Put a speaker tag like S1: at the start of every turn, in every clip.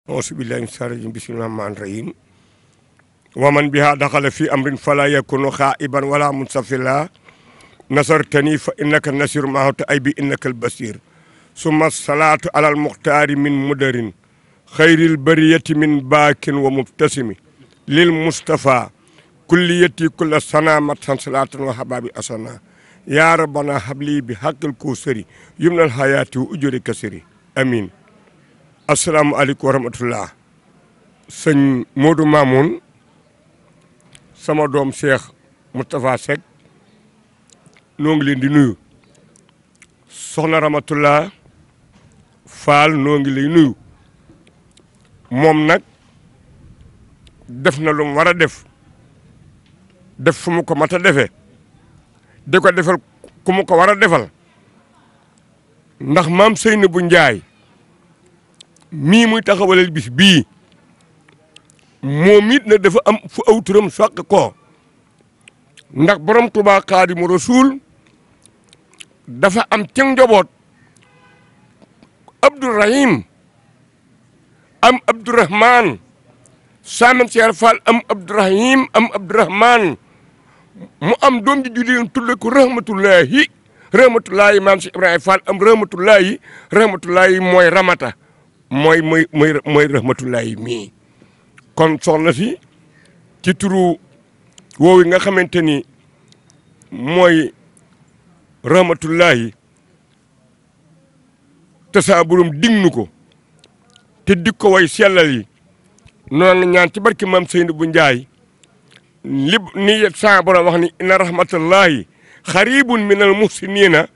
S1: auzu billahi mina shaytaani rajiim bismillahi rahmaani rahiim wa man biha daxala fi amrin fala yakunu xaa'iban wala munsafila nasartani fa innaka nasir mahota ay bi innaka albasir summa salaatu alal muxtaari min mudarin xayril bariyati min baakin wa mubtasimi lil mustafa kulliyati kulla sana matan salatan wa hababi asana ya rabbana habli bi haqqil kusari yumnal hayati wa ujuri kasiri amin. Asalaamualeykum wa rahmatullah. Sëñ Modou Mamoun sama doom Cheikh Moustapha Seck noo ngi leen di nuyu. Soxna Ramatullah Fall noo ngi lay nuyu. moom nag def na lu mu war a def fu mu ko mat a defee di ko defal ku mu ko war a defal ndax maam Seynabou Ndiaye mii muy taxawalal bis bii moom it na dafa am fu aw turam soqi ko ndax borom Tuubaa Xaadimu Rasuul dafa am ci njaboot Abdourahim am Abdourahman Saamam Seer Fall am Abdourahim am Abdourahman mu am doom ji juddi tudde ko rahmatullahi maam si Ibrahima Fall am rahmatullahi mooy ramata mooy rahmatullahi mii kon soxna si ci turu woowu nga xamante ni mooy rahmatullahi te saa borom dignu ko te dig ko way sellal yi noonu ñaan ci barki maam Seynabou Ndiaye ni saa borom wax ni inna rahmatullahi xaribun minal muhsinina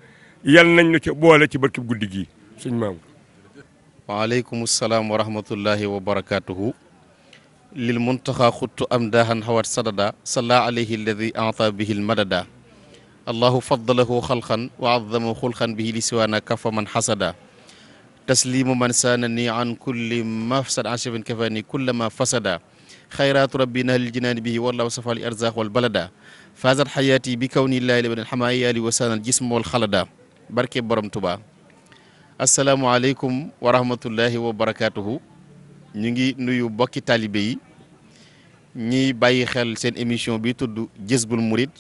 S1: yal nañ ñu ci boole ci barki guddi gi sëñ maam.
S2: waaleykum salaam wa rahmatullahi wa barakatuhu lil muntaxa xuttu am daahan xawat sadada salla alayhi alladi ata bihi lmadada allahu faddalahu xalqan wa azama xulqan bihi li siwaana kafa man xasada taslimu man saanani an kulli mafsad anshabin kafani kullama fasada xayratu rabbina lil jinaani bihi wallahu safa li arzaq wal balada faazat xayaati bi kawni llahi liban xamaayali wa saanal jism wal xalada barke borom Tuubaa. asalaamualeykum wa rahmatullahi wa barakatuhu ñu ngi nuyu bokki taalibe yi ñiy bàyyi xel seen émission bi tudd Jazboul Mouride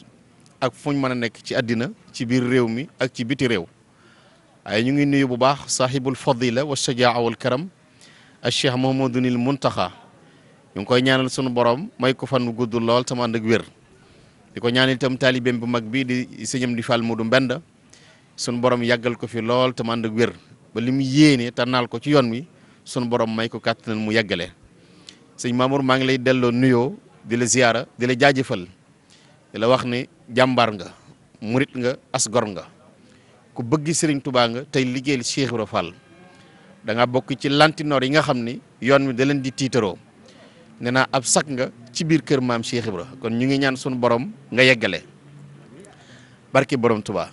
S2: ak fuñ mën a nekk ci àddina ci biir réew mi ak ci biti réew waaye ñu ngi nuyu bu baax sahibul fadila wa shajaa wal karam al cheikh Mouhamadoul Mountakha ñu ngi koy ñaanal sunu borom may ko fan gudd lool sama ànd ak wér di ko ñaanal itam taalibeem bu mag bi di sëñam di Fall Modou Mbenda sunu borom yàggal ko fi lool te mu ànd ak wér ba li mu yéene te naal ko ci yoon wi sunu borom may ko kàttan mu yàggale. sëñ Mamour maa ngi lay delloo nuyoo di la ziyaara di la jaajëfal di la wax ne jàmbaar nga murit nga as gor nga ku bëgg Serigne Touba nga tey liggéeyal Cheikh Ibra Fall da nga bokk ci lantinoor yi nga xam ni yoon wi da leen di tiitaroo nee naa ab sak nga ci biir kër maam Cheikh Ibra kon ñu ngi ñaan sunu borom nga yeggale barki borom Touba.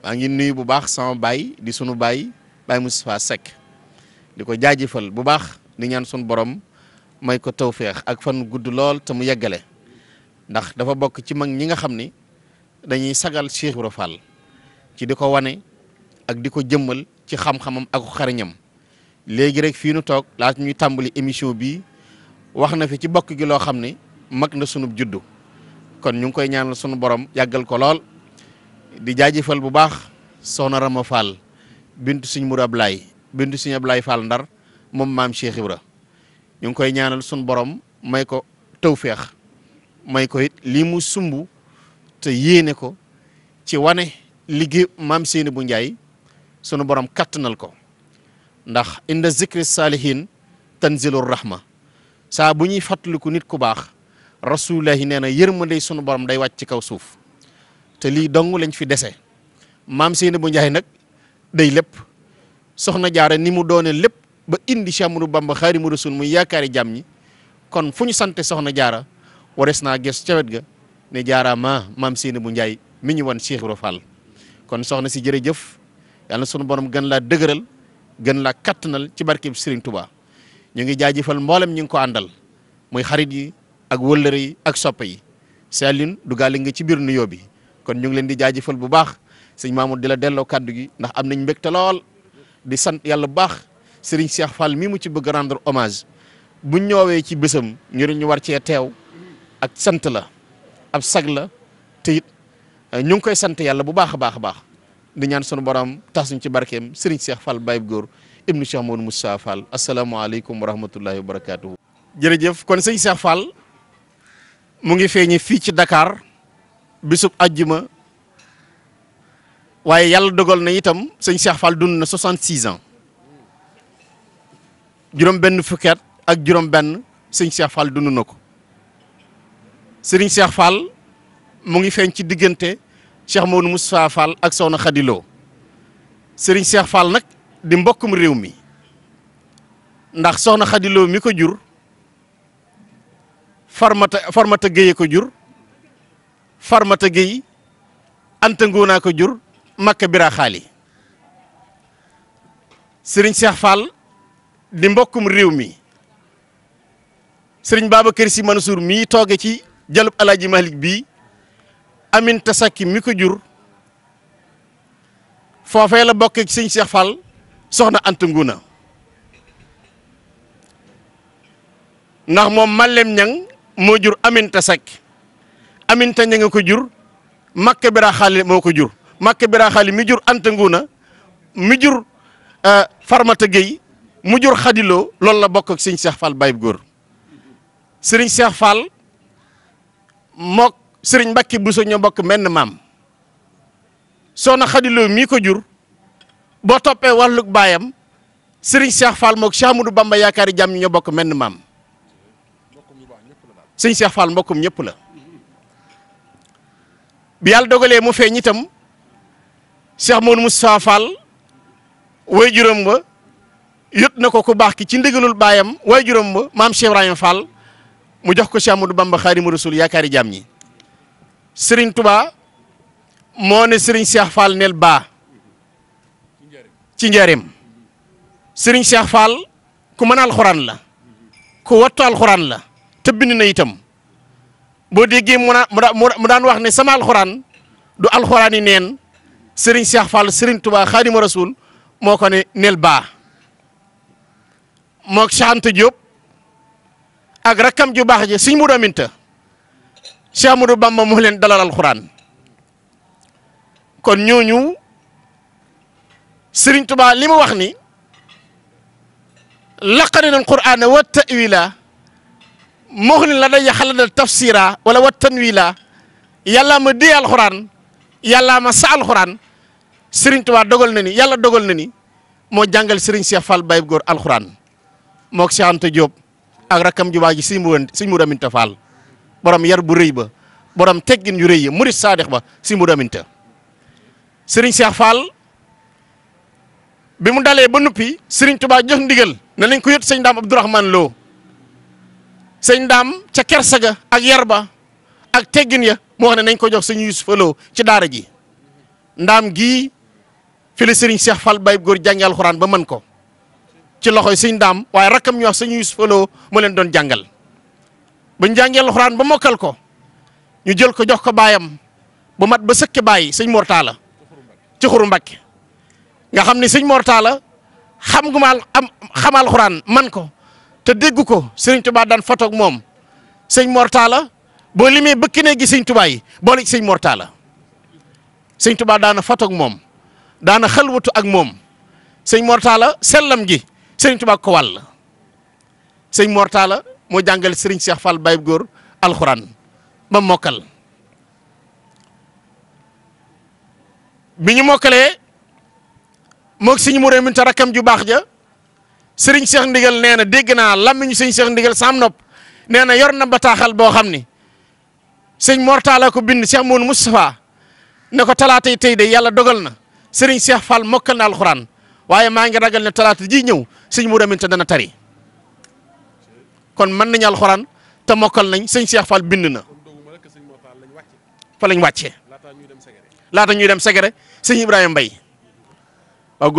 S2: maa ngi nuyu bu baax sama baay di sunu baay Moustapha Seck di ko jaajëfal bu baax di ñaan sunu borom may ko tawféex ak fan gudd lool te mu yeggale ndax dafa bokk ci mag ñi nga xam ni dañuy sagal Cheikh Ibra Fall ci di ko wane ak di ko jëmmal ci xam-xamam ak xariñam léegi rek fii nu toog laata ñuy tàmbali émission bii wax na fi ci bokk gi loo xam ni mag na sunub juddu kon ñu ngi koy ñaanal sunu borom yàggal ko lool di jaajëfal bu baax soxna Rama Fall bintu suñ Mourou Ablaye bintu suñu Ablaye Fall Ndar moom maam Cheikh Ibra ñu ngi koy ñaanal sunu borom may ko tawféex may ko it lii mu sumb te yéene ko ci wane liggéey maam Seynabou Ndiaye sunu borom kattanal ko ndax inda zikri saalihin tanzilur rahma saa bu ñuy fàttaliku nit ku baax rasulullahi nee na yërmande sunu borom day wàcc ci kaw suuf te lii dong lañ fi dese maam Seynabou Ndiaye nag day lépp soxna jaara ni mu doone lépp ba indi Cheikh Ahmadou Bamba Xaadimu Rasuul muy yaakaari jàmm ñi kon fu ñu sante soxna jaara wares naa ges ca wet ga ne jaara maam Seynabou Ndiaye mi ñu wan Cheikh Ibra Fall kon soxna si jërëjëf yàlla na sunu borom gën laa dëgëral gën laa kattanal ci barkeb Serigne Touba ñu ngi jaajëfal mboolem ñu ngi ko àndal muy xarit yi ak wëllëre yi ak soppe yi Saline dugaale nga ci biir nuyoo bi kon ñu ngi leen di jaajëfal bu baax sëñ Mamour di la delloo kàddu gi ndax am nañ mbégte lool di sant yàlla bu baax Serigne Cheikh Fall mi mu ci bëgg rendre hommage bu ñëwee ci bésam ñu war cee teew ak sant la ab sag la te it ñu ngi koy sant yàlla bu baax a baax a baax di ñaan sunu borom tas ñu ci barkeem Serigne Cheikh Fall Baye Góor ibnu Cheikh Modou Moussa Fall asalaamaaleykum wa rahmatullahi wa barakaatuhu. jërëjëf kon sëñ Cheikh Fall mu ngi feeñe fii ci Dakar bisub àjjuma waaye yàlla dogal na itam sëñ Cheikh Fall dund na 66 ans juróom-benn fukki at ak juróom-benn sëñ Cheikh Fall dund na ko Serigne Cheikh Fall mu ngi feeñ ci diggante Cheikh Modou Moussa Fall ak Soxna Khady Lo Serigne Cheikh Fall nag di mbokkum réew mi ndax Soxna Khady Lo mi ko jur Farmata Gueye ko jur Farmata Gueye Anta Ngoona ko jur Makka Bira Xaali Serigne Cheikh Fall di mbokkum réew mi Serigne Babacar Sy Mansour mii tooge ci jalub Alaaji Malik bii Aminta Sakki mi ko jur foofee la bokk ci Serigne Cheikh Fall soxna Anta Ngoona ndax moom Malem Ñang moo jur Aminta Sakki Aminta Ñang ko jur Makka Bira Xaali moo ko jur Makka Bira Xaali mi jur Anta Ngoona mi jur Farmata Gueye mu jur Khady Lo loolu la bokk ak Serigne Cheikh Fall Baye Góor Serigne Cheikh Fall mook Serigne Mbacke Bousso ñoo bokk menn maam soxna Khady Lo mii ko jur boo toppee wàllug baayam Serigne Cheikh Fall mook Cheikh Amadou Bamba yaakaari jàmm ñoo bokk menn maam Serigne Cheikh Fall mbokkum ñëpp la bi yàlla dogalee mu feeñ itam Cheikh Modou Moustapha Fall way juróom ba yët na ko ku baax ki ci ndigalul baayam way juróom ba maam Cheikh Ibrahima Fall mu jox ko Cheikh Amadou Bamba Xaadimu Rasuul yaakaari jàmm ñi Serigne Touba moo ne Serigne Cheikh Fall neel baa ci njaareem Serigne Cheikh Fall ku mën alxuraan la ku wattu alxuraan la te bind na itam boo déggee mu daan wax ne sama alxuraan du alxuraan yi neen Serigne Cheikh Fall Serigne Touba Xaadimu Rasuul moo ko ne neel baa mook Cheikh Anta Diop ak rakkam ju baax ji Serigne Modou Aminta Cheikh Amadou Bamba moo leen dalal alxuraan kon ñooñu Serigne Touba li mu wax ni laqarina alqur'ana wa ta'wila moo ni la day xalada tafsira wala wa tanwila yàllaa ma dee alxuraan yàllaa ma sa alxuraan Serigne Touba dogal na ni yàlla dogal na ni moo jàngal Serigne Cheikh Fall Baye Góor alxuraan mook Cheikh Anta Diop ak rakkam ju baax ji Serigne Modou Aminta Fall borom yar bu rëy ba borom teggin yu rëy ya murid saadix ba Serigne Modou Aminta Serigne Cheikh Fall bi mu dalee ba noppi Serigne Touba jox ndigal na lañ ko yët sëñ Daam Abdourahmane Lo sëñ Daam ca kersaga ak yar ba ak teggin ya mu wax ne nañ ko jox sëñ Yusufa Lo ci daara ji ndaam gii fi la Serigne Cheikh Fall Baye Góor jàngi alxuraan ba mën ko ci loxoy sëñ Daam waaye rakkam ñu wax sëñ Yusufa Lo mu leen doon jàngal bañ jàngee alxuraan ba mokkal ko ñu jël ko jox ko baayam ba mat ba sëkke bàyyi sëñ Mortala ci Xuru Mbàkke nga xam ne sëñ Mortala xam alxuraan man ko te dégg ko Serigne Touba daan fotoog moom sëñ Mortala boo limee bëkki ne gi sëñ Touba yi boole ci sëñ Mortala sëñ Touba daana fotoog moom daana xalwatu ak moom sëñ Mortala sellam gi Serigne Touba ko wàll sëñ Mortala moo jàngal Serigne Cheikh Fall Baye Góor alxuraan ba mokkal bi ñu mokkalee moog sëñ Modou Aminta rakkam ju baax ja Serigne Cheikh Ndigal nee na dégg naa làmmiñu sëñ Cheikh Ndigal sam nopp nee na yor na bataaxal boo xam ni sëñ Mortala ko bind Cheikh Modou Moustapha ne ko talaatay tey de yàlla dogal na Serigne Cheikh Fall mokkal na alxuraan waaye maa ngi ragal ne talaata ji ñëw sëñ Modou Aminta dana tari kon mën nañu alxuraan te mokkal nañ sëñ Cheikh Fall bind na fa lañ wàccee laata ñuy dem Segere sëñ Ibrahima Mbaye waaw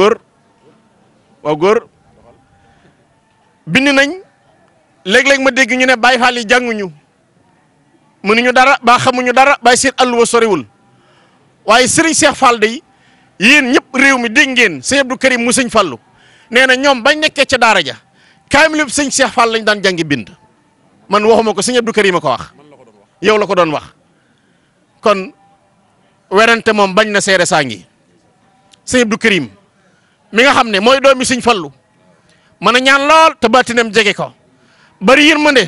S2: góor bind nañ léeg-léeg ma dégg ñu ne Baye Fall yi jànguñu mënuñu dara ba xamuñu dara Baye seen àlluwa soriwul waaye Serigne Cheikh Fall day yéen ñëpp réew mi dégg ngeen sëñ Abdou Karim mu sëñ Fallu nee na ñoom bañ nekkee ca daara ja kaamilub sëñ Cheikh Fall lañ daan jàngi bind man waxuma ko sëñ Abdou Karim a ko wax yow la ko doon wax kon werante moom bañ na seere saa ngi sëñ Abdou Karim mi nga xam ne mooy doomi sëñ Fallu mën a ñaan lool te baatinam jege ko bari yërmande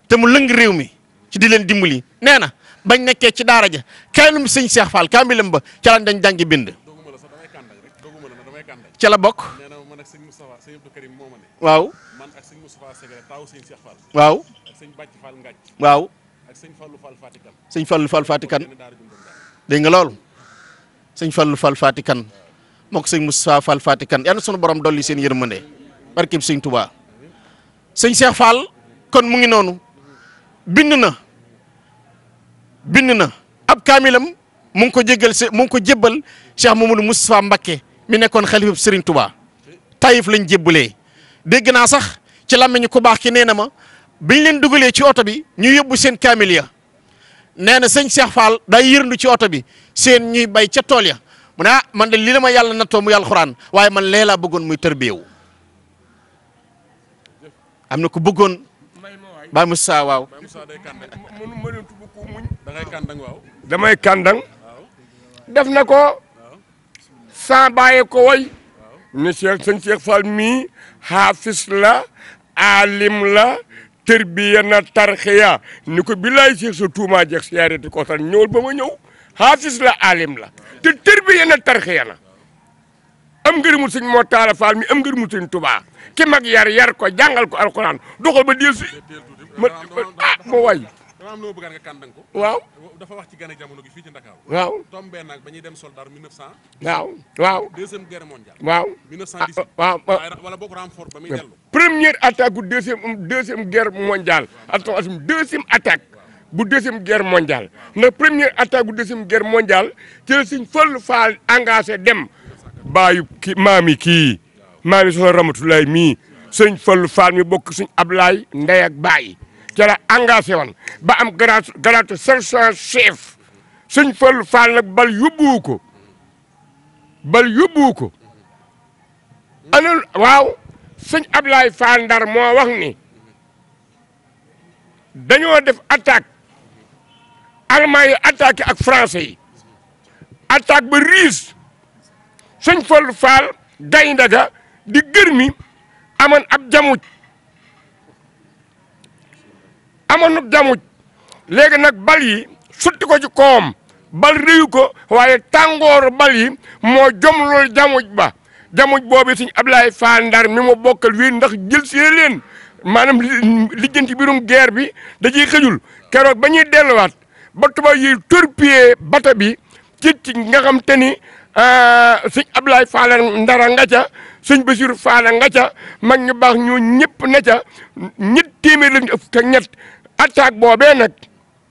S2: te mu lëng réew mi ci di leen dimbali nee na bañ nekkee ci daara ja kaamilum sëñ Cheikh Fall kaamilam ba ca lañ dañ jàngi bind ca la bokk waaw waaw waaw sëñ Fallu Fall Fatikan dégg nga loolu sëñ Fallu Fall Fatikan moo ko sëñ Moustapha Fall Fatikan yal na sunu borom dolli seen yërmande barkeb sëñ Touba sëñ Cheikh Fall kon mu ngi noonu bind na ab kaamilam mu ngi ko jébbal Cheikh Mamadou Moustapha Mbacké mi nekkoon xalifa Serigne Touba Taïf lañ jébbalee dégg naa sax ci làmmiñu ku baax ki nee na ma biñ leen dugalee ci oto bi ñu yóbbu seen kaamil ya nee na sëñ Cheikh Fall day yërndu ci oto bi seen ñuy bay ca tool ya mu ne ah man de lii la ma yàlla nattoo mu yàlla xuraan waaye man lee laa bëggoon muy tërbiyewu am na ku bëggoon Baye Moussa waaw
S1: damay kàndang def na ko sans bàyyi ko way ne sëñ Cheikh Fall mii xaafis la alim la tërbiya na tarxiya ni ko billaay Cheikh sa tuuma jeex siyaareti ko tan ñëwal ba ma ñëw xaafis la alim la te tërbiya na tarxiya na am ngërëmu sëñ moo taala Fall mi am ngërëmu sëñ Tuubaa ki mag yar ko jàngal ko alxuraan doxal ba del si moo way
S3: dama am loo bëggaan nga kàndang ko
S1: waaw
S3: dafa wax ci gane jamono gi fii ci Ndakaaru
S1: waaw
S3: tombé nag ba ñuy dem soldat 1900
S1: waaw
S3: deuxième guerre mondiale
S1: waaw
S3: 1918
S1: waaw
S3: wala bokk renfort ba muy dellu
S1: première attaque bu deuxième guerre mondiale attention deuxième attaque bu deuxième guerre mondiale ndax première attaque bu deuxième guerre mondiale ci la Sëñ Fallu Fall engagé dem baayu maami soxna Ramatulaay mii Sëñ Fallu Fall mi bokk Sëñ Ablaay ndey ak baay ca la engagé woon ba am grade sergent chef Sëñ Fallu Fall nag bal yóbbuwu ko anal waaw Sëñ Ablaay Fall Ndar moo wax ni dañoo def attaque allemand yi attaqué ak français yi attaque ba riis Sëñ Fallu Fall gaynde ga di gërmi amoon ab jamuj léegi nag bal yi sutti ko ci koom bal réyu ko waaye tàngooru bal yi moo jomlool jamuj boobu Sëñ Ablaay Fall Ndar mi mu bokkal wii ndax jël see leen maanaam lijjanti biirum guerre bi da ciy xëjul keroog ba ñuy delluwaat ba tubaab yi torpiller bato bi ci nga xam te ni Sëñ Ablaay Fall Ndara nga ca Sëñ Basiru Fall nga ca mag ñu baax ñu ñëpp ne ca ñett téeméer lañu ëpp te ñett attaque boobee nag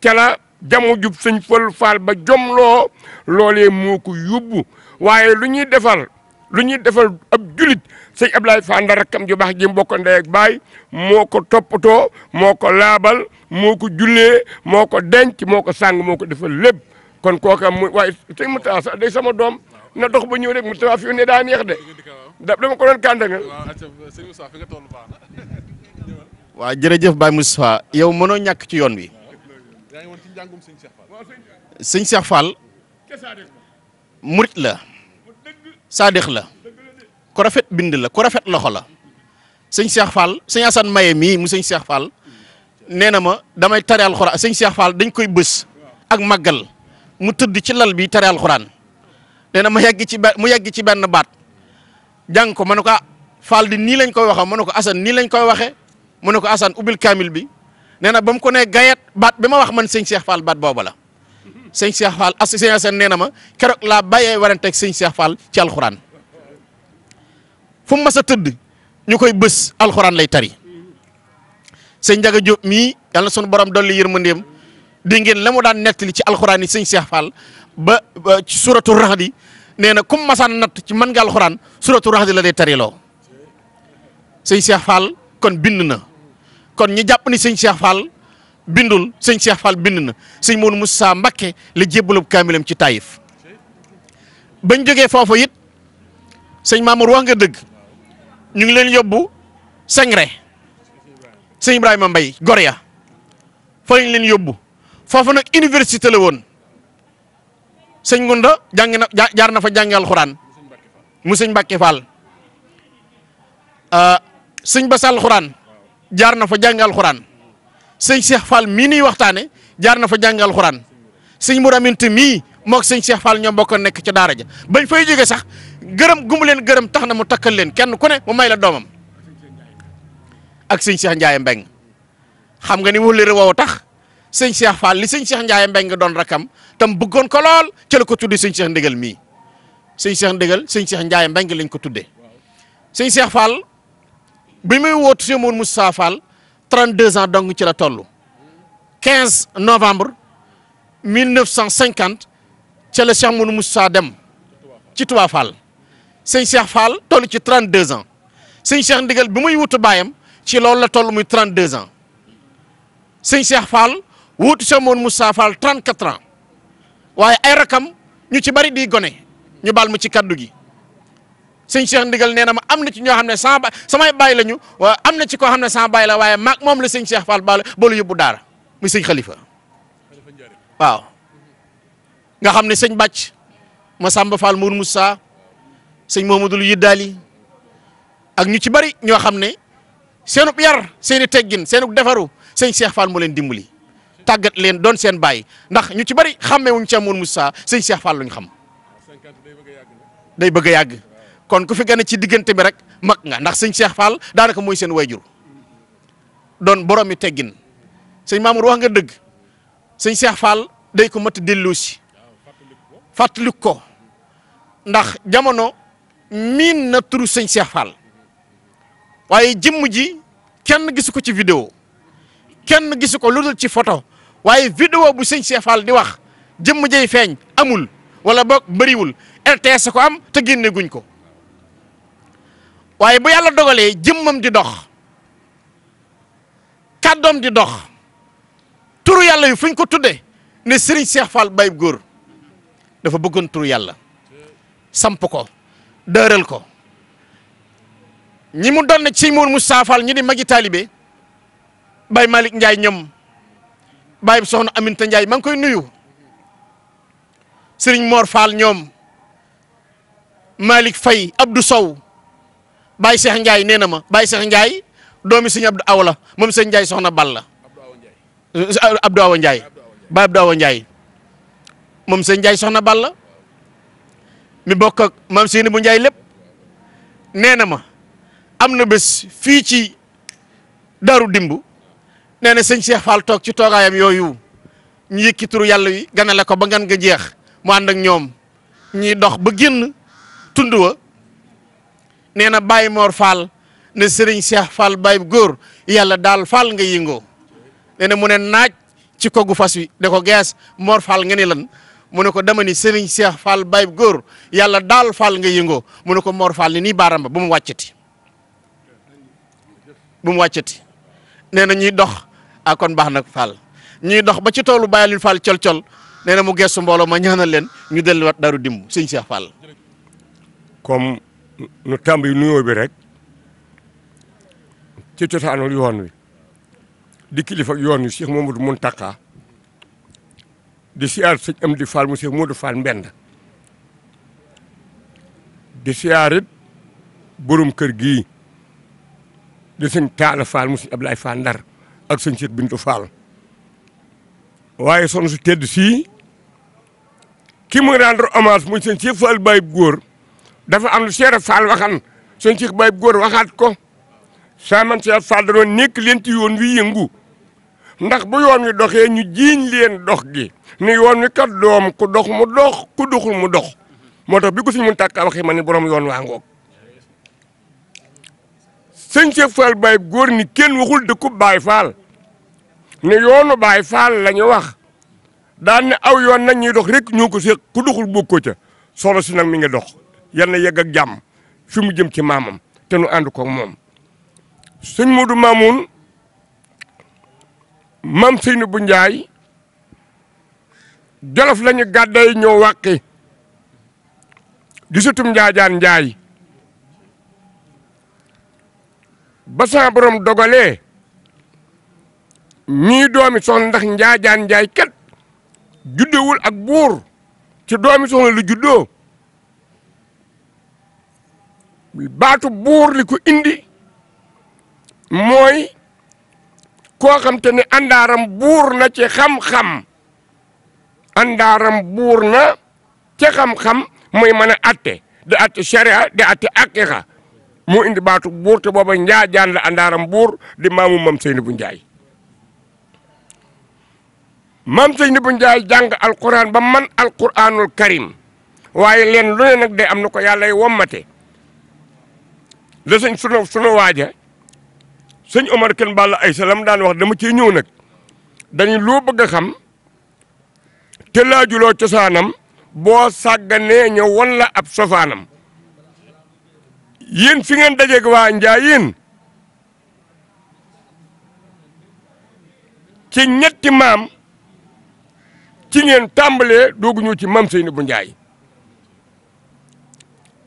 S1: ca la jamu jub Sëñ Fallu Fall ba jomloo loolee moo ko yóbbu waaye lu ñuy defal ab julit Sëñ Ablaay Fall Ndar rakkam ju baax ji mbokk ndey ak baay moo ko toppatoo moo ko laabal moo ko jullee moo ko denc moo ko sàng moo ko defal lépp kon kooka mu waaye Sëñ Moussa sax day sama doom na dox ba ñëw rek mu tawa fi ne daa neex de dama ko doon kàndanga
S2: waaw jërëjëf Baye Moustapha yow mënoo ñàkk ci yoon wi sëñ Cheikh Fall murit la saadix la ku rafet bind la ku rafet loxo la sëñ Cheikh Fall sëñ Assane Maye mii mu sëñ Cheikh Fall nee na ma damay tare alxuraan sëñ Cheikh Fall dañ koy bës ak màggal mu tëdd ci lal bi tare alxuraan nee na mu yegg ci benn baat jàng ko ma ne ko Fall di nii lañ koy waxee ma ne ko Assane nii lañ koy waxee mu ne ko Assane ubbil kaamil bi nee na ba mu ko nee gayet baat bi ma wax man sëñ Cheikh Fall baat booba la sëñ Cheikh Fall sëñ Assane nee na ma keroog laa bàyyee waranteeg sëñ Cheikh Fall ci alxuraan fu mu mas a tëdd ñu koy bës alxuraan lay tari sëñ Ndiaga Diop mii yàlla na sunu borom dolli yërmandeem di ngeen la mu daan nettali ci alxuraan yi sëñ Cheikh Fall ba ci suratu Rahdi nee na kum masaan natt ci mën nga alxuraan suratu Rahdi la dee tariloo sëñ Cheikh Fall kon bind na kon ñi jàpp ni sëñ Cheikh Fall bindul sëñ Cheikh Fall bind na sëñ Modou Moussa Mbacké la jébbalub kaamilam ci Taïf bañ jógee foofu it sëñ Mamour wax nga dëgg ñu ngi leen yóbbu Sengre sëñ Ibrahima Mbaye Goria fa lañ leen yóbbu foofu nag université la woon sëñ Ngunda jàng na jaar na fa jàngi alxuraan mu sëñ Mbàkke Fall sëñ Basa alxuraan jaar na fa jàngi alxuraan sëñ Cheikh Fall mii nuy waxtaane jaar na fa jàngi alxuraan sëñ Mour Aminte mii moog sëñ Cheikh Fall ñoo bokk nekk ca daara ja bañ fay jóge sax gërëm gumu leen gërëm tax na mu takkal leen kenn ku ne mu may la doomam ak sëñ Cheikh Ndiaye Mbeng xam nga ni wóllëre woowu tax sëñ Cheikh Fall li sëñ Cheikh Ndiaye Mbeng doon rakam tam bëggoon ko lool ca la ko tudde sëñ Cheikh Ndigal mii sëñ Cheikh Ndigal sëñ Cheikh Ndiaye Mbeng lañ ko tudde sëñ Cheikh Fall bi muy wootu Cheikh Mour Moussa Fall 32 ans donc ci la toll 15 novembre 1950 ca la Cheikh Mour Moussa dem ci Touba Fall sëñ Cheikh Fall toll ci 32 ans sëñ Cheikh Ndigal bi muy wutu baayam ci loolu la toll muy 32 ans sëñ Cheikh Fall wutu Cheikh Mour Moussa Fall 34 ans waaye ay rakam ñu ci bari di gone ñu baal ma ci kaddu gi sëñ Cheikh Ndigal nee na ma am na ci ñoo xam ne samay baay lañu waaye am na ci koo xam ne sama baay la waaye maag moom la sëñ Cheikh Fall boolu yóbbu daara muy sëñ Khalifa waaw nga xam ne sëñ Bàcc Masamba Fall Mour Moussa sëñ Mohamadul Yiddaali ak ñu ci bari ñoo xam ne seenub yar seeni teggin seenub defaru sëñ Cheikh Fall moo leen dimbali tàggat leen doon seen baay ndax ñu ci bari xàmmee wuñ Cheikh Mour Moussa sëñ Cheikh Fall luñ xam day bëgg a yàgg kon ku fi gane ci diggante bi rek mag nga ndax sëñ Cheikh Fall daanaka mooy seen wayjur doon boroomi teggin sëñ Mamour wax nga dëgg sëñ Cheikh Fall day ko mat dellu si fàttaliku ko ndax jamono miin na turu sëñ Cheikh Fall waaye jëmm ji kenn gisu ko ci vidéo kenn gisu ko lu dul ci photo waaye vidéo bu sëñ Cheikh Fall di wax jëmm jay feeñ amul wala boog bëriwul RTS ko am te génne guñ ko waaye bu yàlla dogalee jëmmam di dox kàddoom di dox turu yàlla yu fuñ ko tudde ne Serigne Cheikh Fall Baye Góor dafa bëggoon turu yàlla samp ko dëral ko ñi mu doon ne ci sëñ Mour Moussa Fall ñi di magi taalibe Baye Malick Ndiaye ñoom Baye soxna Aminta Ndiaye maa ngi koy nuyu Serigne Mor Fall ñoom Malick Faye Abdou Sow Baye Cheikh Ndiaye nee na ma Baye Cheikh Ndiaye doomi sëñ Abdou Awla moom sëñ Ndiaye soxna Balla Abdou Awa Ndiaye Baye Abdou Awa Ndiaye moom sëñ Ndiaye soxna Balla mi bokk ak maam Seyni bu Ndiaye lépp nee na ma am na bés fii ci Daaru Dimbu nee na sëñ Cheikh Fall toog ci toogaayam yooyu ñu yëkki turu yàlla wi ganale ko ba ngan nga jeex mu ànd ak ñoom ñuy dox ba génn tund wa nee na Baye Mor Fall ne Serigne Cheikh Fall Baye Góor yàlla daal Fall nga yëngoo nee na mu ne naaj ci kogu fas wi da ko gees Mor Fall nga ni lan mu ne ko dama ni Serigne Cheikh Fall Baye Góor yàlla daal Fall nga yëngoo mu ne ko Mor Fall ni nii baaramba bu mu wàccati nee na ñuy dox a kon baax nag Fall ñuy dox ba ci toolu bàyyilin Fall col-col nee na mu gestu mbooloo ma ñaanal leen ñu delluwaat Daaru Dimbu sëñ Cheikh Fall.
S1: comme nu tàmbali nuyoo bi rek ci cosaanul yoon wi di kilifa yoon wi Cheikh Mamadou Mountakha di siyaar sëñ Amdi Fall mu Cheikh Modou Fall Mbend di siyaarit borom kër gii di sëñ Taala Fall mu sëñ Ablaye Fall Ndar ak sëñ Cheikh Bintou Fall waaye son su tedd sii ki mu rendre hommage muy sëñ Cheikh Fall Baye Góor dafa am lu Cheikh Fall waxan sëñ Cheikh Baye Góor waxaat ko saa man Cheikh Fall da doon nekk leen ci yoon wi yëngu ndax bu yoon wi doxee ñu jiiñ leen dox gi ni yoon wi kat doom ku dox mu dox ku doxul mu dox moo tax bi ko sëñ Mountakha waxee ma ni borom yoon waa ngoog sëñ Cheikh Fall Baye Góor ni kenn waxul dëkku Baye Fall ne yoonu Baye Fall la ñu wax daan ne aw yoon nañ ñuy dox rek ñoo ko seq ku doxul bokkoo ca solo si nag mi ngi dox yal na yegg ak jàmm fi mu jëm ci maamam te nu ànd ko moom sëñ Modou Mamoun mam Seyni bu Njaay Jolof lañu gàdday ñoo wàqi di sutum Njaajaan Njaay ba sa borom dogalee ñii doomi soxna ndax njaajaan njaay kat juddewul ak buur ci doomi soxna lu juddoo baatu buur li ko indi mooy koo xam te ne àndaaram buur na ci xam-xam àndaaram buur na ci xam-xam muy mën a atte di atte sharia di atte aqiqa moo indi baatu buur te booba njaajaan la àndaaram buur di maamu Mam Seynabou Ndiaye Mam Seynabou Ndiaye jàng alquran ba man alquranul karim waaye leen lu ne nag day am na ko yàlla wommate la sëñ sunu waaja sëñ Omar Ken Balla ay salam daan wax dama ciy ñëw nag dañu loo bëgg a xam te laajuloo cosaanam boo sàgganee ñëw won la ab sofaanam yéen fi ngeen dajeeg waa Njaayeen ci ñetti maam ci ngeen tàmbalee doogu ñëw ci Mam Seynabou Ndiaye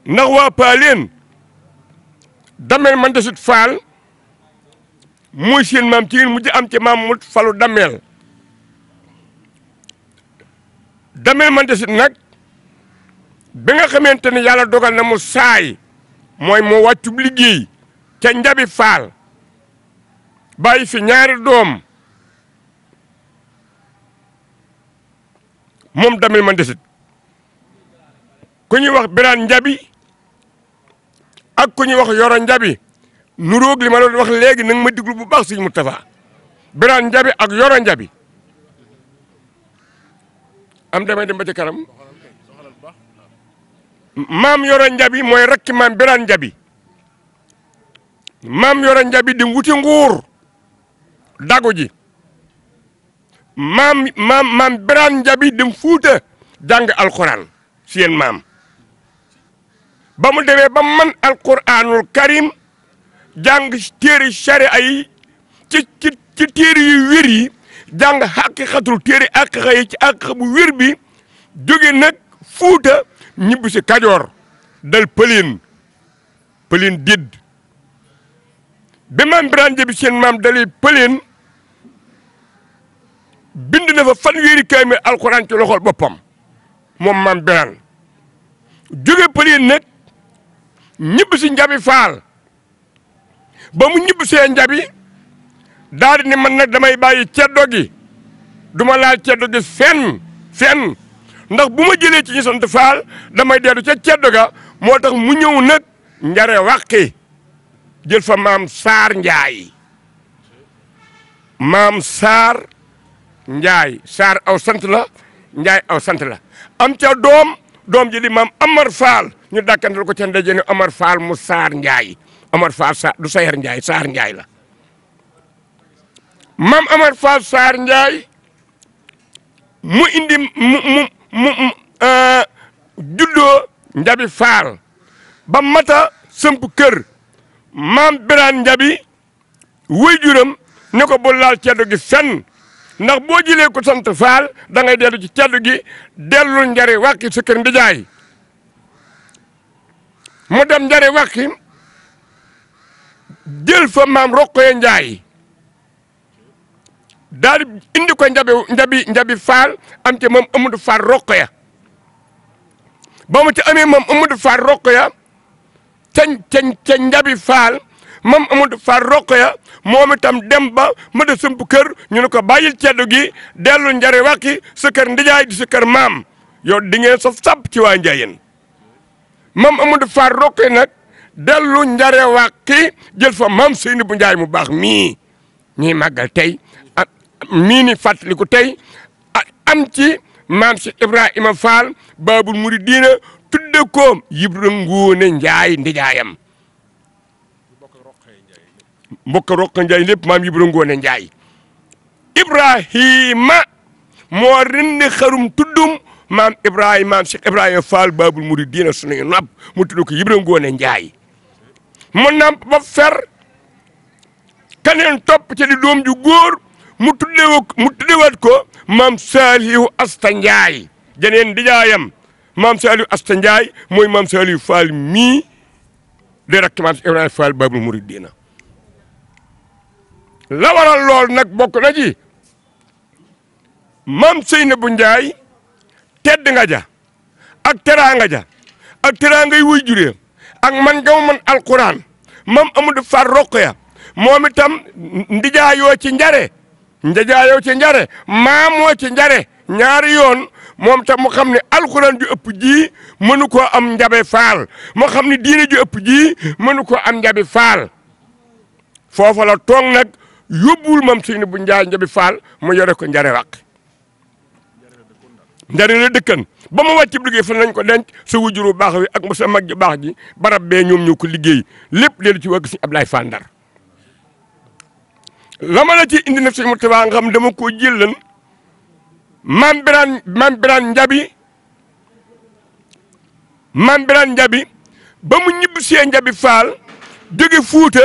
S1: ndax waa Paaleen dameel man desit faal muy seen maam ci ngeen mujj am ci maam mu falu dameel dameel man desit nag bi nga xamante ne yàlla dogal na mu saay mooy mu wàccub liggéey ca njabi faal bàyyi fi ñaari doom moom dameel man desit ku ñuy wax biraan njabi ak ku ñuy wax yoro njabi nuróog li ma doon wax léegi nag ma diglu bu baax sëñ Moustapha biraan njabi ak yoro njabi am damay dem ba ci kanam maam yoro njabi mooy rakki maam biraan njabi maam yoro njabi di wuti nguur dagu ji maam biraan njabi dem fuuta jàng alquran seen maam ba mu demee ba man alquranul karim jàng téere sharia yi ci téere yu wér yi jàng xaqiqatul téere aqiqa yi ci aqiqa bu wér bi jóge nag fuuta ñibbi si kajoor dal pëleen dédd ba maam biraan njabi seen maam dalee pëleen bind na fa fanweeri kaamil alquran ci loxol boppam moom maam biraan jóge pëleen nag ñibbi si njabi faal ba mu ñibbi see njabi daal di ne man nag damay bàyyi ceddo gi duma laal ceddo gi fenn ndax bu ma jëlee ci ñu sant faal damay dellu ca ceddo ga moo tax mu ñëw nag njare wàqi jël fa maam saar njaay maam saar njaay saar aw sant la njaay aw sant la am ca doom ji di maam Amar Fall ñu dàkkantal ko ca ndaje ne Amar Fall mu saar njaay Amar Fall saar du sayar njaay saar njaay la maam Amar Fall saar njaay mu indi mu juddoo njabi faal ba mata sëmp kër maam biraan njabi waajuram ne ko bu laal ceddo gi fenn ndax boo jëlee ko sant faal da ngay dellu ci ceddo gi dellu njare wàqi sa kër ndijaay mu dem njare wàqi jël fa maam Roqoya Njaay daal di indi ko njabi faal am ca moom Amadou Fall Roqoya ba mu ci amee moom Amadou Fall Roqoya ca njabi faal moom Amadou Fall Roqoya moom itam dem ba ma da sëmp kër ñu ne ko bàyyil ceddu gi dellu njare wàqi sa kër ndijaay di sa kër maam yow di ngeen saf sàpp ci waa Njaayeen moom Amadou Fall Roqoya nag dellu njare wàqi jël fa maam Seynabou Ndiaye mu baax mii ñuy màggal tey mii ni fàttaliku tey am ci maam si Ibrahima Fall Baabul Muridiina tudde ko Ibra Ngoone Njaay ndijaayam mbokk Roqe Njaay lépp maam Ibra Ngoone Njaay Ibrahima moo rendi xarum tuddum maam Ibrahima Cheikh Ibrahima Fall Baabul Muridiina sunuy nopp mu tudde ko Ibra Ngoone Njaay mu namp ba fer kaneen topp ci di doom ju góor mu tuddewaat ko maam Saliou Asta Ndiaye janeen dijaayam maam Saliou Asta Ndiaye mooy maam Saliou Fall mii di rakk maam Ibrahima Fall Baabul Muridiina la waral lool nag bokk na ci maam Seynabou Ndiaye tedd nga ja ak teraanga ja ak teraangay wuy juree ak man nga man alquran mam Amadou Far Roqaya moom itam ndijaayoo ci njare ndijaayoo ci njare maamoo ci njare ñaari yoon moom tam mu xam ne alquran ju ëpp ji mënu koo am njabe faal mu xam ne diine ju ëpp ji mënu koo am njabe faal foofa la toog nag yóbbuwul mam Seynabou Ndiaye njabe faal mu yore ko njare wàq njare la dëkkan ba mu wàcc liggéey fan nañ ko denc sa wujuru baax wi ak sa mag ji baax ji barab bee ñoom ñoo ko liggéey lépp leelu ci wàgg si Ablaye Fall Ndar la ma la ci indi nag sëñ Mourtada nga xam dama koo jëllan maam Birane Njabi ba mu ñibb see Njabi Fall jóge Fuuta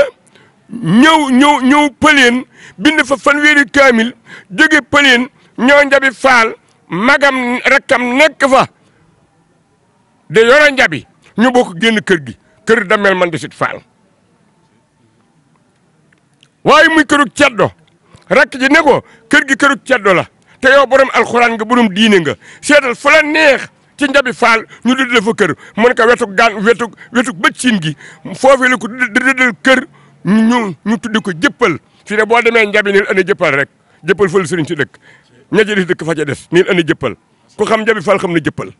S1: ñëw Pëleen bind fa fanweeri kaamil jóge Pëleen ñëw Njabi Fall magam rakkam nekk fa de yore Njabi ñu bokk génn kër gi kër damel man de sit Fall waaye muy kërug ceddo rakk ji ne ko kër gi kërug ceddo la te yow borom alxuraan nga borom diine nga seetal fu la neex ci Njabi Fall ñu dëddal fa kër mu ne ko wetuk bët siin gi foofee la ko dëddal kër ñu tuddi ko jëppal fi ne boo demee Njabi nil ana jëppal rek jëppal fa la sëriñ ci dëkk ñaja di dëkk fa ca des nil ana jëppal ku xam Njabi Fall xam na jëppal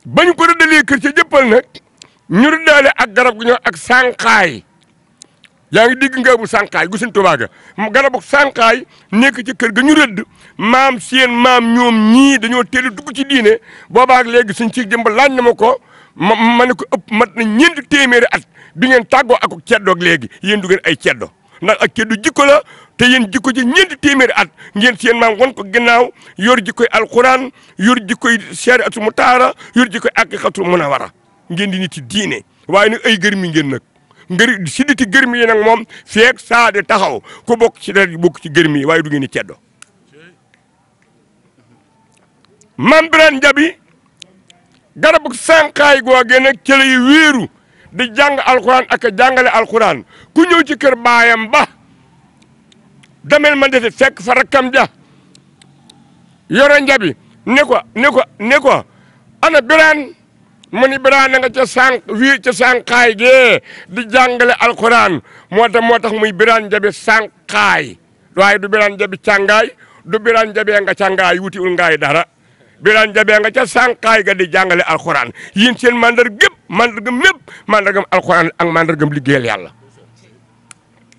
S1: bañ ko rëddalee kër ca jëppal nag ñu rëddaale ak garab gu ñëw ak sànqaay yaa ngi digg nga bu sànqaay gu Sëñ Tuubaa ga garabu sànqaay nekk ci kër ga ñu rëdd maam seen maam ñoom ñii dañoo teel a dugg ci diine boobaak léegi suñ ci jëmb laaj na ma ko ma ne ko ëpp mat na 4 téeméeri at bi ngeen tàggoo ak ceddoog léegi yéen du ngeen ay ceddo ndax ak ceddo jikko la te yéen jikko ci 4 téeméeri at ngeen seen maam wan ko ginnaaw yor jikkoy alquran yor jikkoy shariatu mutaara yor jikkoy aqiqatu munawara ngeen di nit ci diine waaye nag ay gërmi ngeen nag ngër si diti gërmi yi nag moom feek saa di taxaw ku bokk ci dara bokk ci gërmi yi waaye du ngeen ni ceddo Maam Birane Njabi garabu sànqaay googee nag ci lay wéeru di jàng alquran ak jàngale alquran ku ñëw ci kër baayam ba damel ma dese fekk fa rakkam ja yore Njabi ne ko ana Birane mu ni Birane nga ca sànqaay gee di jàngale alquran moo tax muy Birane Njabi sànqaay waaye du Birane Njabi càngaay du Birane Njabi nga càngaay wutiwul ngaay dara Birane Njabi nga ca sànqaay ga di jàngale alquran yéen seen mandargam mépp mandargam alquran ak mandargam liggéeyal yàlla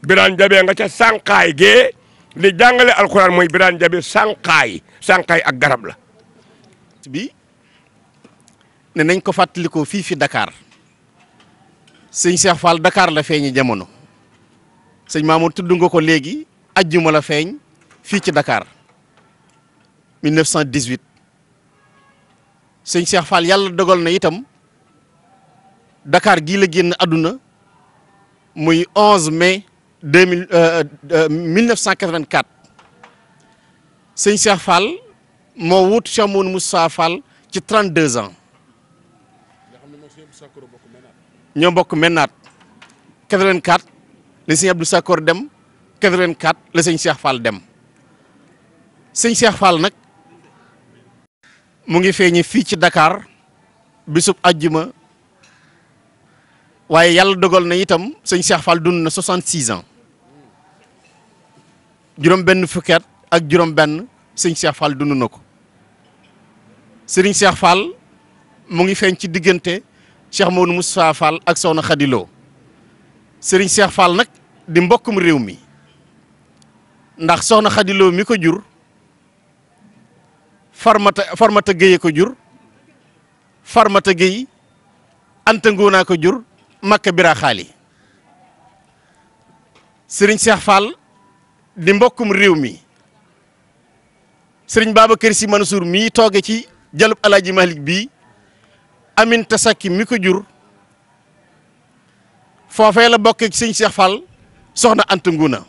S1: Birane Njabi nga ca sànqaay gee di jàngale alquran mooy Birane Njabi sànqaay ak garab la
S2: bi ne nañ ko fàttalikoo fii fi Dakar sëñ Cheikh Fall Dakar la feeñi jamono sëñ Mamour tudd nga ko léegi ajjuma la feeñ fii ci Dakar 1918 sëñ Cheikh Fall yàlla dogal na itam Dakar gii la génn àdduna muy 11 mai 1984 sëñ Cheikh Fall moo wut Cheikh Mouhamadou Moustapha Fall ci 32 ans ñoo bokk mennaat 84 la sëñ Abdou Sakor dem 84 la sëñ Cheikh Fall dem sëñ Cheikh Fall nag mu ngi feeñe fii ci Dakar bisub àjjuma waaye yàlla dogal na itam sëñ Cheikh Fall dund na 66 ans juróom-benn fukki at ak juróom-benn sëñ Cheikh Fall dund na ko sëriñ Cheikh Fall mu ngi feeñ ci diggante Cheikh Mouhamadou Moustapha Fall ak Soxna Khady Lo sëriñ Cheikh Fall nag di mbokkum réew mi ndax Soxna Khady Lo mi ko jur Farmata Gueye ko jur Farmata Gueye Anta Ngoona ko jur Makka Bira Xaali sëriñ Cheikh Fall di mbokkum réew mi sëriñ Babacar Sy Mansour mii tooge ci jalub Alaaji Malik bii Aminta Sakki mi ko jur foofee la bokkee ci sëñ Cheikh Fall soxna Anta Ngouna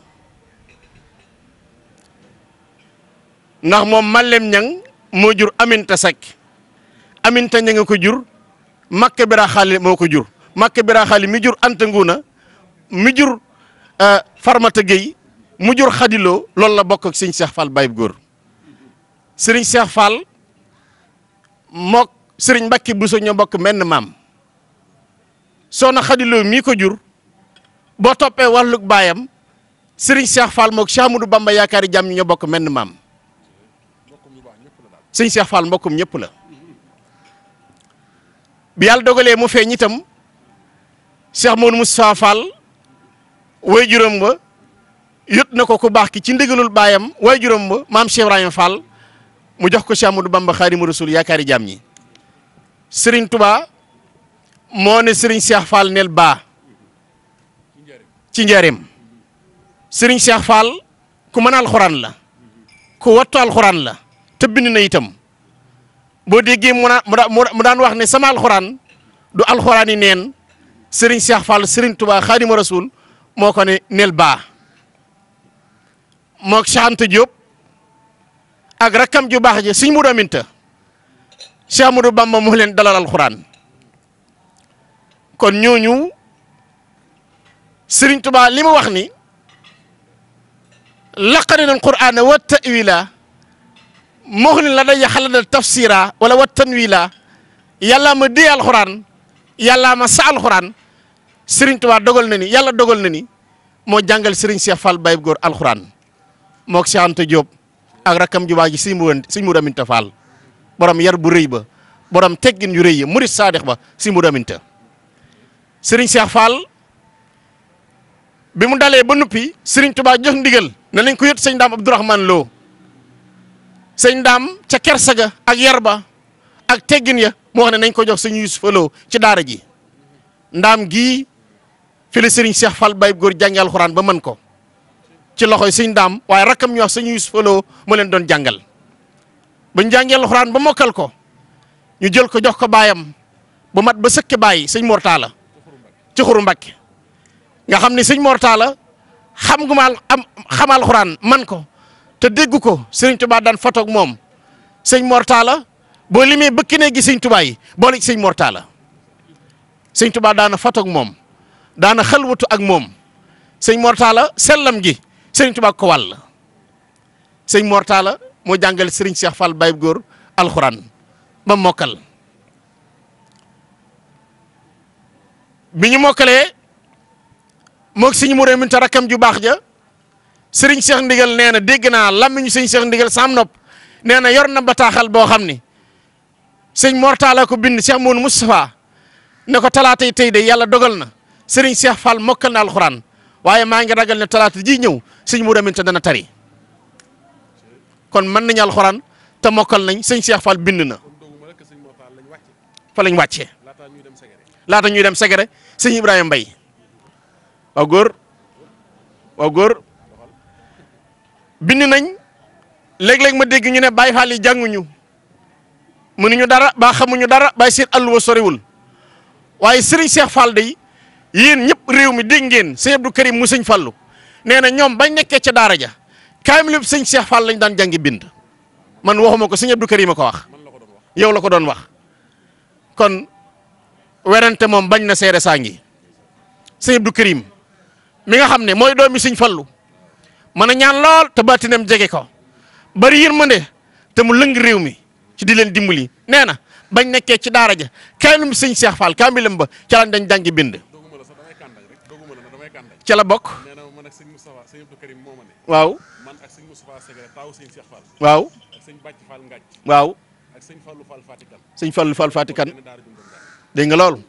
S2: ndax moom Malem Ñang moo jur Aminta Sakki Aminta Ñang nga ko jur Makka Bira Xaali moo ko jur Makka Bira Xaali mi jur Anta Ngouna mi jur Farmata Gueye mu jur Xadiloo loolu la bokk ak sëñ Cheikh Fall Baye góor sëriñ Cheikh Fall mook sëriñ Mbacke Bousso ñoo bokk menn maam soxna Xadiloo mii ko jur boo toppee wàllug baayam sëriñ Cheikh Fall mook Cheikh Amadou Bamba yaakaari jàmm ñoo bokk menn maam sëñ Cheikh Fall mbokkum ñëpp la bi yàlla dogalee mu feeñ itam Cheikh Modou Moustapha Fall way juróom ba yot na ko ku baax ki ci ndigalul baayam way juróom ba maam Cheikh Ibrahima Fall mu jox ko Cheikh Amadou Bamba Xaadimu Rasuul yaakaari jàmm ñi Serigne Touba moo ne Serigne Cheikh Fall neel baa ci njaareem Serigne Cheikh Fall ku mën alxuraan la ku wattu alxuraan la te bind na itam boo déggee mu daan wax ne sama alxuraan du alxuraan yi neen Serigne Cheikh Fall Serigne Touba Xaadimu Rasuul moo ko ne neel baa mook Cheikh Anta Diop ak rakkam ju baax ji Sëñ Mudu Aminta Cheikh Amadou Bamba moo leen dalal alxuraan kon ñooñu Serigne Touba li mu wax ni laqari nan qur'ana wa ta'wila moxni la day xalada tafsira wala wa tanwila yàlla ma dee alxuraan yàlla ma sa alxuraan Serigne Touba dogal na ni yàlla dogal na ni moo jàngal Serigne Cheikh Fall Baye góor alxuraan mook Cheikh Anta Diop ak rakam ju baax ji Sëñ Mudu Aminta Fall borom yar bu rëy ba borom teggin yu rëy ya murid saadix ba Sëñ Mudu Aminta Serigne Cheikh Fall bi mu dalee ba noppi Serigne Touba jox ndigal ne nañ ko yët sëñ Daam Abdourahmane Lo sëñ Daam ca kersaga ak yar ba ak teggin ya moo wax ne nañ ko jox sëñ Yusufa Lo ci daara ji ndaam gii fi la Serigne Cheikh Fall Baye góor jàngi alxuraan ba mën ko ci loxoy sëñ Daam waaye rakkam ñu wax sëñ Yusufa Lo mu leen doon jàngal bañ jàngee alxuraan ba mokkal ko ñu jël ko jox ko baayam ba mat ba sëkk bàyyi sëñ Mortala ci Xuru Mbakke nga xam ne sëñ Mortala xam alxuraan man ko te dégg ko Serigne Touba daan fotoog moom sëñ Mortala boo limee bëkk ne gi sëñ Touba yi boole ci sëñ Mortala sëñ Touba daana fotoog moom daana xalwatu ak moom sëñ Mortala sellam gi Serigne Touba ko wàll sëñ Mortala moo jàngal Serigne Cheikh Fall Baye góor alxuraan ba mokkal bi ñu mokkalee moog Sëñ Mudu Aminta rakkam ju baax ja Serigne Cheikh Ndigal nee na dégg naa làmmiñu sëñ Cheikh Ndigal sam nopp nee na yor na bataaxal boo xam ni sëñ Mortala ko bind Cheikh Modou Moustapha ne ko talaata yi tey de yàlla dogal na Serigne Cheikh Fall mokkal na alxuraan waaye maa ngi ragal ne talaata ji ñëw Sëñ Mudu Aminta dana tari kon mën nañu alxuraan te mokkal nañ sëñ Cheikh Fall bind na fa lañ wàccee laata ñuy dem Segere sëñ Ibrahima Mbaye waaw góor bind nañ léeg-léeg ma dégg ñu ne Baye Fall yi jànguñu mënuñu dara ba xamuñu dara Baye seen àlluwa soriwul waaye Serigne Cheikh Fall day yéen ñëpp réew mi dégg ngeen sëñ Abdou Karim mu sëñ Fallu nee na ñoom bañ nekkee ca daara ja kaamil lépp sëñ Cheikh Fall lañ daan jàngi bind man waxuma ko sëñ Abdou Karim a ko wax yow la ko doon wax kon werante moom bañ na seere saa ngi sëñ Abdou Karim mi nga xam ne mooy doomi sëñ Fallu mën a ñaan lool te baatinam jege ko bari yërmande te mu lëng réew mi ci di leen dimbali nee na bañ nekkee ci daara ja kaamil sëñ Cheikh Fall kaamilam ba ca lañ dañ jàngi bind ca la bokk waaw waaw waaw sëñ Fallu Fall Fatikan dégg nga loolu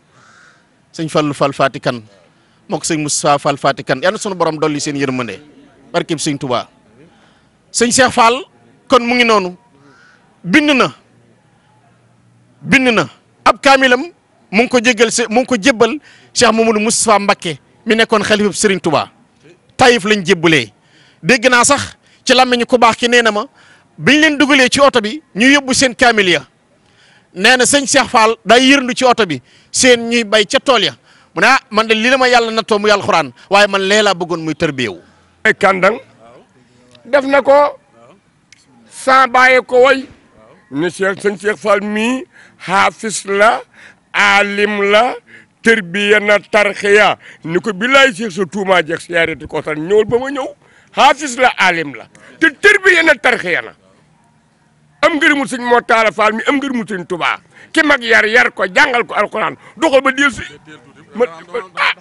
S2: sëñ Fallu Fall Fatikan moo ko sëñ Moustapha Fall Fatikan yal na sunu borom dolli seen yërmande barkeb sëñ Touba sëñ Cheikh Fall kon mu ngi noonu bind na ab kaamilam mu ngi ko jébbal Cheikh Mamadou Moustapha Mbacké mi nekkoon xalifa Serigne Touba Taïf lañ jébbalee dégg naa sax ci làmmiñu ku baax ki nee na ma biñ leen dugalee ci oto bi ñu yóbbu seen kaamil ya nee na sëñ Cheikh Fall day yërndu ci oto bi seen ñuy bay ca tool ya mu ne man de li la ma yàlla nattoo muy alxuraan waaye man lee laa bëggoon muy tërbiyewu
S1: ay kàndang def na ko sans bàyyi ko way ne sëñ Cheikh Fall mii xaafis la alim la tërbiya na tarxiya ni ko billaay Cheikh sa tuuma jeex siyaareti ko tan ñëwul ba ma ñëw xaafis la alim la te tërbiya na tarxiya na am ngërëmu sëñ moo taala faal mi am ngërëmu sëñ Tuubaa ki mag yar ko jàngal ko alxuraan doxal ba del si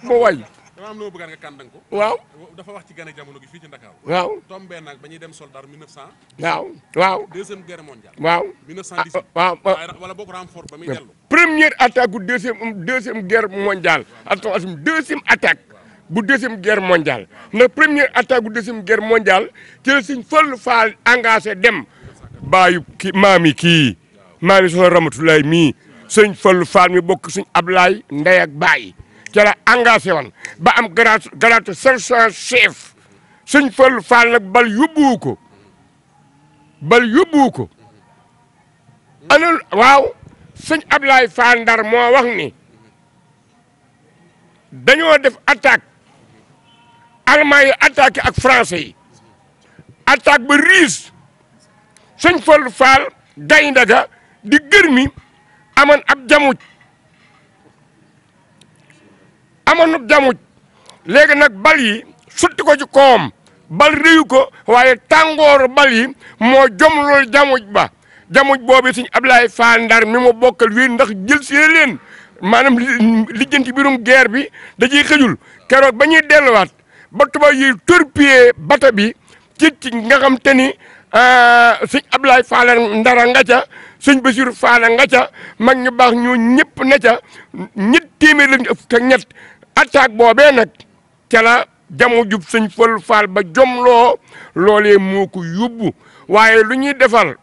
S1: moo way
S3: dama am lu ma bëggaan nga kàndang ko
S1: waaw
S3: dafa wax ci gane jamono gi fii ci Ndakaaru
S1: waaw
S3: tombé nag ba ñuy dem soldat 1900
S1: waaw
S3: deuxième guerre mondiale
S1: waaw
S3: 1918
S1: waaw
S3: wala boog renfort ba muy dellu
S1: première attaque bu deuxième guerre mondiale attention deuxième attaque bu deuxième guerre mondiale na première attaque bu deuxième guerre mondiale ci la Sëñ Fallu Faal engagé dem baayu ki maami soxna Ramatulaay mii Sëñ Fallu Faal mi bokk Sëñ Ablaay ndey ak baay ca la engagé woon ba am grade sergent chef Sëñ Fallu Faal nag bal yóbbuwu ko ana waaw Sëñ Ablaay Faal Ndar moo wax ni dañoo def attaque allemand yi attaqué ak français yi attaque ba riis Sëñ Fallu Faal gaynde ga di gërmi amoon ab jamuj léegi nag bal yi sutti ko ci koom bal réyu ko waaye tàngooru bal yi moo jomlool jamuj boobu Sëñ Ablaay Faal Ndar mi mu bokkal wii ndax jël si leen maanaam lijjanti biirum guerre bi da ciy xëjul keroog ba ñuy delluwaat ba tubaab yi torpiller bato bi ci nga xam te ni Sëñ Ablaay Faal Ndar nga ca Sëñ Basiru Faal nga ca mag ñu baax ñu ñëpp ne ca ñett téeméer lañ ëpp te ñett attaque boobee nag ca la jamu jub Sëñ Fallu Faal ba jomloo loolee moo ko yóbbu waaye lu ñuy defal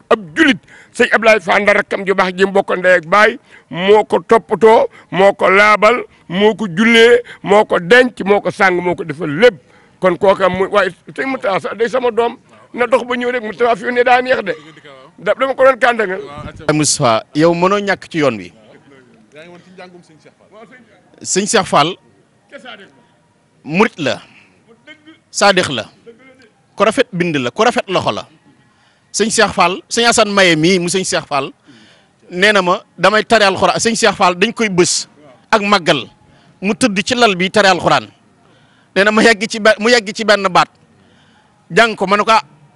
S1: ab julit Sëñ Ablaay Faal Ndar rakkam ju baax ji mbokk ndey ak baay moo ko toppatoo moo ko laabal moo ko jullee moo ko denc moo ko sàng moo ko defal lépp kon kooka mu waaye Sëñ Murtada sax day sama doom na dox ba ñëw rek Murtada fi ne daa neex de dama ko doon kàndangal
S2: Moustapha yow mënoo ñàkk ci yoon wi Sëñ Cheikh Fall murit la saadix la ko rafet bind la ko rafet loxo la Sëñ Cheikh Fall Sëñ Assane Maye mii mu Sëñ Cheikh Fall nee na ma damay tari alxuraan Sëñ Cheikh Fall dañ koy bës ak màggal mu tëdd ci lal bi tari alxuraan nee na mu yegg ci benn baat jàng ko ma ne ko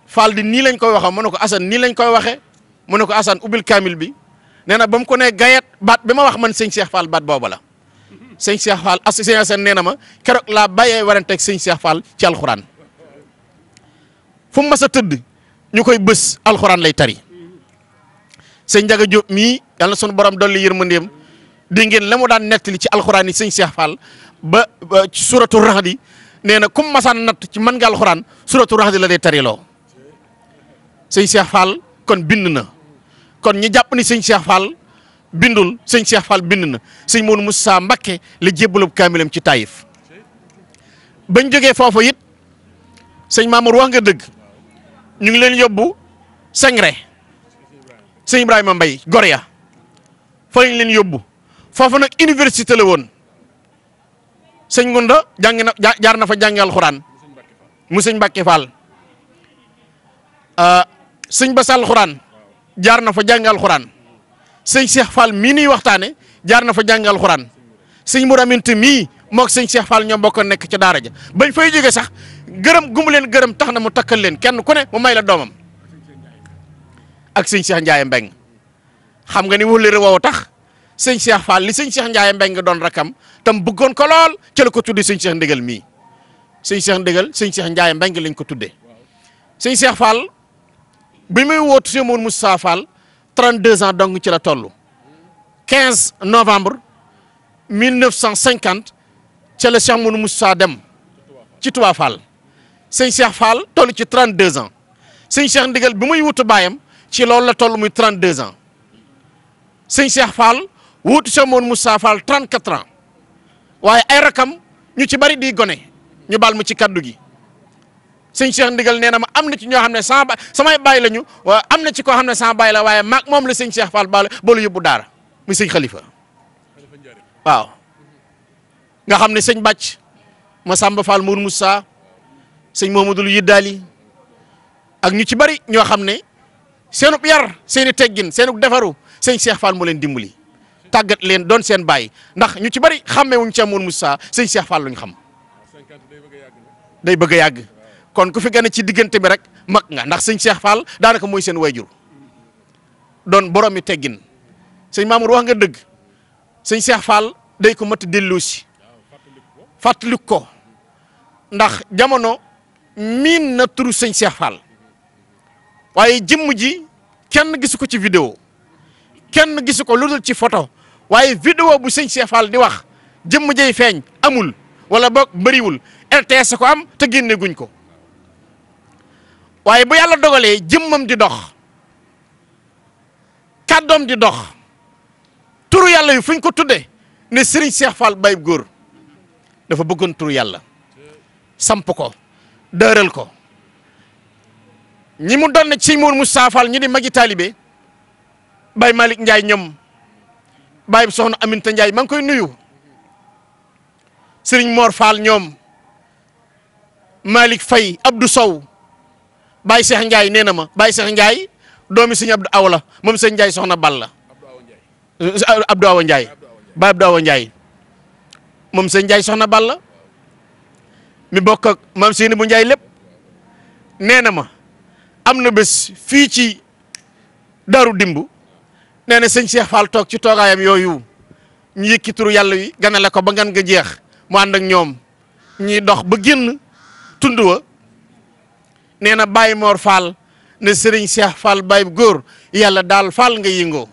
S2: Fall di nii lañ koy waxee ma ne ko Assane nii lañ koy waxee mu ne ko Assane ubbil kaamil bi nee na ba mu ko nee gayet baat bi ma wax man Sëñ Cheikh Fall baat booba la Sëñ Cheikh Fall Sëñ Assane nee na ma keroog laa bàyyee warante ak Sëñ Cheikh Fall ci alxuraan fu mu mas a tëdd ñu koy bës alxuraan lay tari Sëñ Njaga Jóob mii yàlla na sunu borom dolli yërmandeem di ngeen la mu daan nettali ci alxuraan yi Sëñ Cheikh Fall ba ci suratu Rahd nee na kum masaan natt ci mën nga alxuraan suratu Rahd la dee tariloo Sëñ Cheikh Fall kon bind na kon ñi jàpp ni Sëñ Cheikh Fall bindul Sëñ Cheikh Fall bind na Sëñ Moodu Musaa Mbakke la jébbalub kaamilam ci Taïf bañ jógee foofu it sëñ Mamour wax nga dëgg ñu ngi leen yóbbu Sengre sëñ Ibrahima Mbay Gorya fa lañ leen yóbbu foofu nag université la woon sëñ Ngunda jaar na fa jàngi alxuraan mu sëñ Mbàkke Fall sëñ Bass alxuraan jaar na fa jàngi alxuraan sëñ Cheikh Fall mii nuy waxtaane jaar na fa jàngi alxuraan sëñ Mour Aminte mii moog sëñ Cheikh Fall ñoo bokk nekk ca daara ja bañ fay jóge sax gërëm gumu leen gërëm tax na mu takkal leen kenn ku ne mu may la doomam ak sëñ Cheikh Ndiaye Mbeng xam nga ni wóllëre woowu tax sëñ Cheikh Fall li sëñ Cheikh Ndiaye Mbeng doon rakam tam bëggoon ko lool ca la ko tuddee sëñ Cheikh Ndigal mii sëñ Cheikh Ndigal sëñ Cheikh Ndiaye Mbeng lañ ko tuddee sëñ Cheikh Fall bi muy wootu Sëñ Moodu Musaa Fall 32 ans donc ci la toll 15 novembre 1950 ca la Cheikh Moodu Musaa dem ci Touba Fall sëñ Cheikh Fall toll ci 32 ans sëñ Cheikh Ndigal bi muy wutu baayam ci loolu la toll muy 32 ans sëñ Cheikh Fall wutu Cheikh Moodu Musaa Fall 34 ans waaye ay rakam ñu ci bari di gone ñu baal mu ci kaddu gi sëñ Cheikh Ndigal nee na ma am na ci ñoo xam ne samay baay lañu waaye am na ci koo xam ne sama baay la waaye maag moom la sëñ Cheikh Fall boolu yóbbu daara muy sëñ Khalifa waaw nga xam ne sëñ Bàcc Masamba Fall Mour Moussa sëñ Mamadou Yiddaali ak ñu ci bari ñoo xam ne seenub yar seeni teggin seenub defaru sëñ Cheikh Fall moo leen dimbali tàggat leen doon seen baay ndax ñu ci bari xàmmewuñ Cheikh Mouhamadou Moustapha sëñ Cheikh Fall luñ xam day bëgg a yàgg kon ku fi gën a ci diggante bi rek mag nga ndax sëñ Cheikh Fall daanaka mooy seen wayjur doon borom mi teggin sëñ Mamour wax nga dëgg sëñ Cheikh Fall day ko mat dellusi fàttaliku ko ndax jamono miin na turu sëñ Cheikh Fall waaye jëmm ji kenn gisu ko ci vidéo kenn gisu ko lu dul ci photo waaye vidéo bu sëñ Cheikh Fall di wax jëmm jay feeñ amul wala boog bëriwul RTS ko am te génne guñ ko waaye bu yàlla dogalee jëmmam di dox kàddoom di dox turu yàlla yu fuñ ko tudde ne Serigne Cheikh Fall Baye Góor dafa bëggoon turu yàlla samp ko dëral ko ñi mu doon ne ci Mouhamadou Moustapha Fall ñi di magi taalibe Baye Malick Ndiaye ñoom Baye soxna Aminta Ndiaye maa ngi koy nuyu Serigne Mor Fall ñoom Malick Faye Abdou Sow Baye Cheikh Ndiaye nee na ma Baye Cheikh Ndiaye doomi Serigne Abdou Awla moom Serigne Ndiaye soxna Balla Abdou Awa Ndiaye Baye Abdou Awa Ndiaye moom Serigne Ndiaye soxna Balla mi bokk ak maam Seyni bu Ndiaye lépp nee na ma am na bés fii ci Daaru Dimbu nee na sëñ Cheikh Fall toog ci toogaayam yooyu ñu yëkki turu yàlla wi ganale ko ba ngan nga jeex mu ànd ak ñoom ñuy dox ba génn tund wa nee na Baye Mor Fall ne Serigne Cheikh Fall Baye Góor yàlla daal Fall nga yëngoo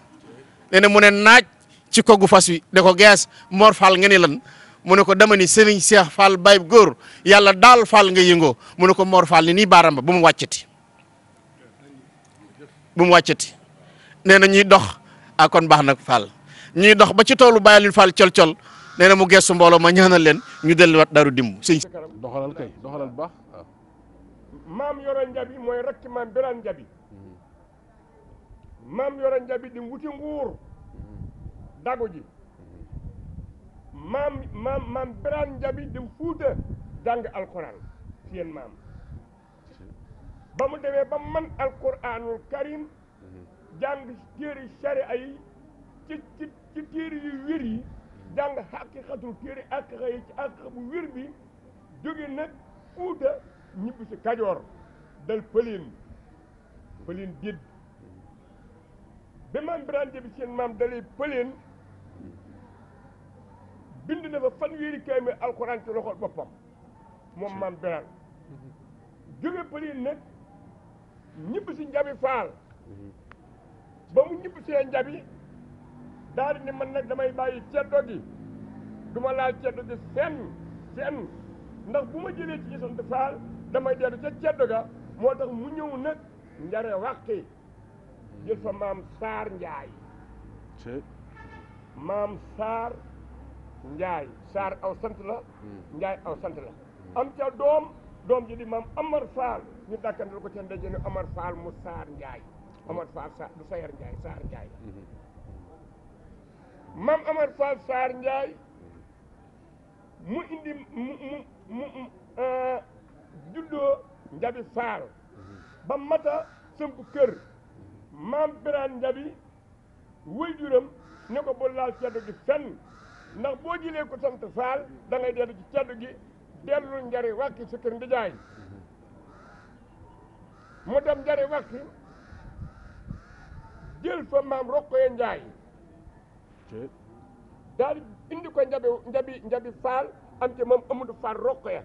S2: nee na mu ne naaj ci kogu fas wi da ko gees Mor Fall nga ne lan mu ne ko dama ni Serigne Cheikh Fall Baye Góor yàlla daal Fall nga yëngoo mu ne ko Mor Fall ni nii baaram ba bu mu wàccati nee na ñuy dox a kon baax nag Fall ñuy dox ba ci toolu Baye Alioune Fall col-col nee na mu gestu mbooloo ma ñaanal leen ñu delluwaat Daaru Dimbu sëñ
S4: doxalal kay doxalal bu baax
S1: maam Yoro Njabi mooy rakki maam Birane Njabi maam Yoro Njabi di wuti nguur dagu ji maam Birane Njabi di fuuta jàng alquran seen maam ba mu demee ba man alquranul karim jàng téere sharia yi ci téere yu wér yi jàng xaqiqatul téere aqiqa yi ci aqiqa bu wér bi jóge nag fuuta ñibbi si Kajoor dal pëleen dédd ba maam Birane Njabi seen maam dalee pëleen bind na fa fanweeri kaamil alxuraan ci loxol boppam moom maam Birane jóge pëleen nag ñibbi si Njabi Faal ba mu ñibbi see Njabi daal di ne man nag damay bàyyi ceddo gi du ma laal ceddo gi fenn ndax bu ma jëlee ci sant Faal damay dellu ca ceddo ga moo tax mu ñëw nag njare wàqi jël fa maam Saar Njaay maam Saar Njaay Saar aw sant la Njaay aw sant la am ca doom ji di maam Amar Faal ñu dàkkandal ko ca ndaje ne Amar Faal mu Saar Njaay Amar Faal Saar du Sayar Njaay Saar Njaay maam Amar Faal Saar Njaay mu indi mu juddoo Njabi Faal ba mata sëmp kër maam Birane Njabi waajuram ne ko bu laal ceddo gi fenn ndax boo jëlee ko sant Faal da ngay dellu ci ceddo gi dellu njari wàkki sa kër ndijaay mu dem njari wàkki jël fa maam Roqoye Njaay daal indi ko Njabi Faal am ci moom Amadou Faal Roqoya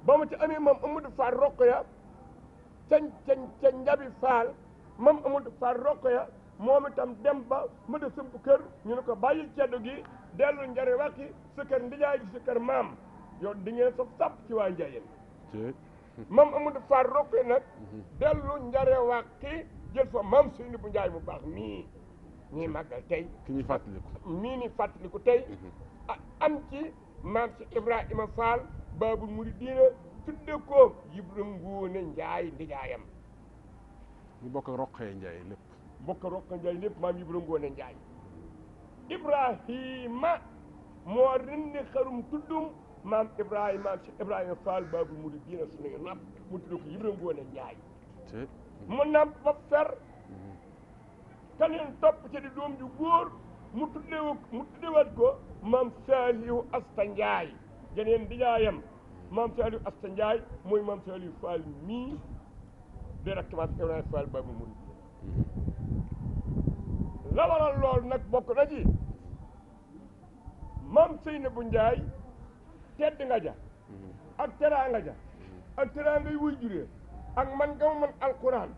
S1: ba mu ci amee moom Amadou Faal Roqoya ca Njabi Faal moom Amadou Faal Roqoya moom itam dem ba mu def sëmp kër ñu ne ko bàyyil ceddo gi dellu njari wàkki sa kër ndijaay gi sa kër maam yow di ngeen saf sàpp ci waa Njaayeen moom Amadou Faal Roqoya nag dellu njare wàkki jël fa maam Seyni bu Njaay mu baax mii ñuy màggal tey
S4: ki ñuy fàttaliku
S1: mii ni fàttaliku tey am ci maam si Ibrahima Fall Baabul Muridiina tudde ko Ibra Ngoone Njaay ndijaayam
S4: ñu bokk ak Roqee Njaay lépp
S1: bokk Roqee Njaay lépp maam Ibra Ngoone Njaay Ibrahima moo rindi xarum tuddum maam Ibrahima si Ibrahima Fall Baabul Muridiina suñu napp mu tudde ko Ibra Ngoone Njaay mu namp ba fer kaneen topp ci di doom ju góor mu tuddewaat ko maam Saliou Asta Ndiaye jeneen di jaayam maam Saliou Asta Ndiaye mooy maam Saliou Fall mii directement Ibrahima Fall Babou Mourid la waral loolu nag bokk na ci maam Seynabou Ndiaye tedd nga ja ak teraanga ja ak teraanga yi wuy juree ak man nga man alquran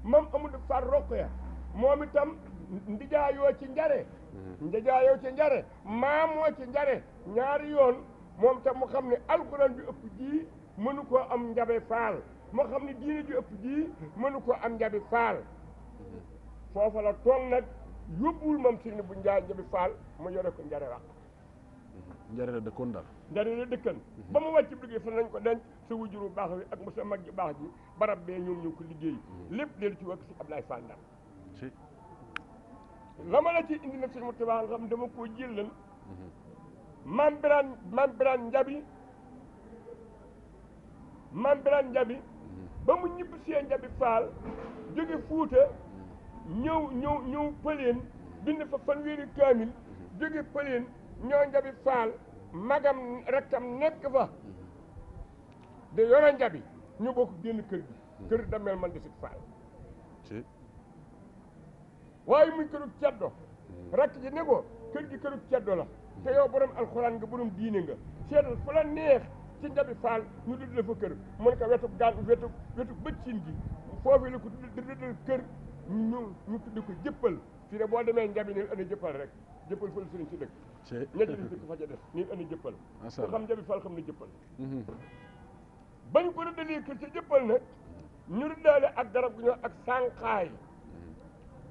S1: maam Amadou Far Roqaya moom itam ndijaayoo ci njare maamoo ci njare ñaari yoon moom tam mu xam ne alquran bi ëpp ji mënu koo am njabe faal moo xam ne diine ji ëpp ji mënu koo am njabe faal foofa la toog nag yóbbuwul moom Seynabou Ndiaye njabe faal mu yore ko njare wax
S4: njare la dëkkoon daal
S1: njare la dëkkan ba mu wàcc liggéey fa nañ ko denc sa wujur bu baax bi ak mu sa mag ji baax ji barab bee ñoom ñu ko liggéey lépp leelu ci wàkk si Ablaye Fall Ndar la ma la ci indi nag suñu mu tibaa nga xam dama koo jëllan maam biraan njabi ba mu ñibb see njabi faal jóge fuuta ñëw pëleen bind fa fanweeri kaamil jóge pëleen ñoo njabi faal magam rakkam nekk fa de yore njabi ñu bokk génn kër gi kër damel man di sit faal waaye muy kërug ceddo rakk ji ne ko kër gi kërug ceddo la te yow borom alxuraan nga borom diine nga seetal fu la neex ci njabi faal ñu dudd la fa kër mu ne ko wetu bëccin gi foofu la ko duddal kër ñu tudd ko jëppal fii ne boo demee njabi ne andi jëppal rek jëppal fa la sëriñ si dëkk ñetti di dëkk fa ca def nii andi jëppal ku xam njabi faal xam ne jëppal bañ ko rëddalee kër ca jëppal nag ñu rëddaale ak garab gu ñëw ak sànqaay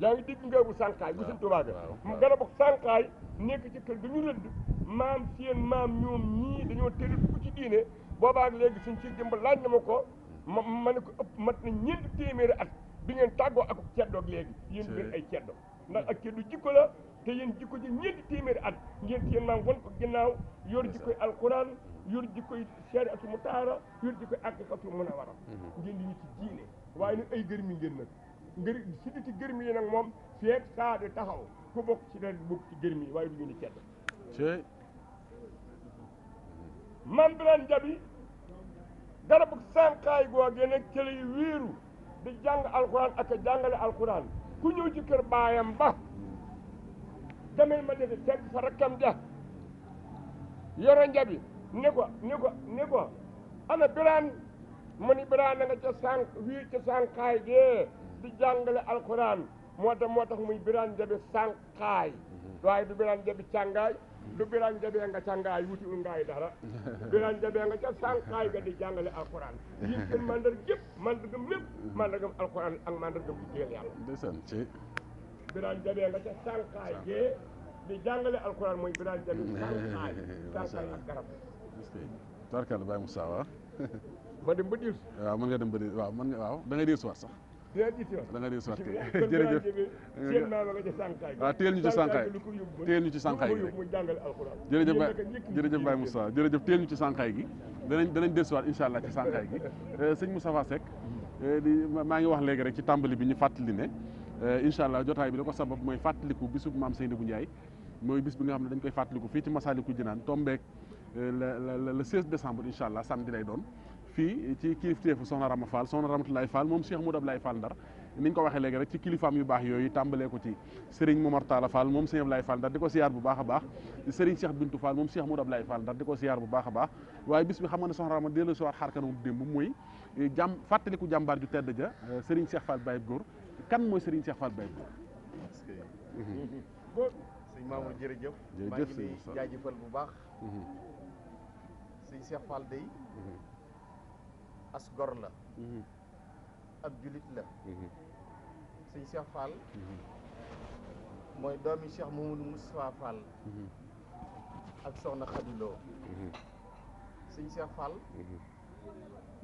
S1: yaa ngi dégg nga bu sànqaay bu sëñ Tuubaa ga garab ak sànqaay nekk ci kër ga ñu rëdd maam ñoom ñii dañoo teel a dugg ci diine boobaak léegi suñ ci jëmb laaj na ma ko ma ne ko ëpp mat na 4 téeméeri at bi ngeen tàggoo ak ceddoog léegi yéen ngeen ay ceddo ndax ak ceddu jikko la te yéen jikko ji 4 téeméeri at ngeen seen maam won ko ginnaaw yor jikkoy alquran yor jikkoy shariatu mutaara yor jikkoy aqiqatu munawara ngeen di ñu ci diine waaye nag ay gërmi ngeen nag si di ci gërmi yi nag moom feek saa di taxaw ku bokk ci ren bokk ci gërmi yi waaye du ñu ni ceddo maam biraan jabi garabu sànqaay googee nag ci lay wéeru di jàng alquran ak a jàngale alquran ku ñëw ci kër baayam ba damay ma defe fekk fa rakkam ja yoro njabi ne ko ana biraan mu ni biraan na nga ca sànqaay gee di jàngale alquran moo tax muy biraan njabi sànqaay waaye du biraan njabi càngaay du biraan njabee nga càngaay wutiwul ngaay dara biraan njabee nga ca sànqaay ga di jàngale alquran yéen seen mandargam lépp mandargam alquran ak mandargam liggéeyal yàlla
S4: ndeysaan ci
S1: biraan njabee nga ca sànqaay gee di jàngale alquran mooy biraan njabi sànqaay ak garab
S4: tarkal Baye Moussa waaw
S1: ma dem ba diir
S4: waaw mën nga dem ba diir waaw mën nga waaw da ngay diir suwaat sax
S1: dina diir suwaat
S4: da nga diir suwaat jërëjëf
S1: seen maama nga ca sànqaay
S4: waaw téyel ñu ci sànqaay téyel ñu ci sànqaay gi rek
S1: muy jàngale alquran
S4: jërëjëf Baye Moussa jërëjëf téyel ñu ci sànqaay gi danañ diir suwaat incha allah ci sànqaay gi sëñ Moustapha Seck maa ngi wax léegi rek ci tàmbali bi ñu fàttali ne incha allah jotaay bi da ko sabab mooy fàttaliku bisub maam Seynabou Ndiaye mooy bis bi nga xam ne dañ koy fàttaliku fii ci Massalikul Jinaan tombeek le 16 décembre incha allah samedi lay doon fii ci kilifteefu soxna Rama Fall soxna Ramatoulaye Fall moom Cheikh Modou Ablaye Fall Ndar ni ñu ko waxee léegi rek ci kilifaam yu baax yooyu tàmbalee ko ci Serigne Momar Talla Fall moom Cheikh Ablaye Fall Ndar di ko siyaar bu baax a baax Serigne Cheikh Bintou Fall moom Cheikh Modou Ablaye Fall Ndar di ko siyaar bu baax a baax waaye bis bi xam nga ne soxna Rama dellu si waat xar kanam démb mooy fàttaliku jàmbaar ju tedd ja Serigne Cheikh Fall Baye Góor kan mooy Serigne Cheikh Fall Baye
S2: Góor sëñ Mamour jërëjëf maa ngi lay jaajëfal bu baax sëñ Cheikh Fall day as gor la ab julit la sëñ Cheikh Fall mooy doomi Cheikh Mamadou Moustapha Fall ak soxna Khadilo sëñ Cheikh Fall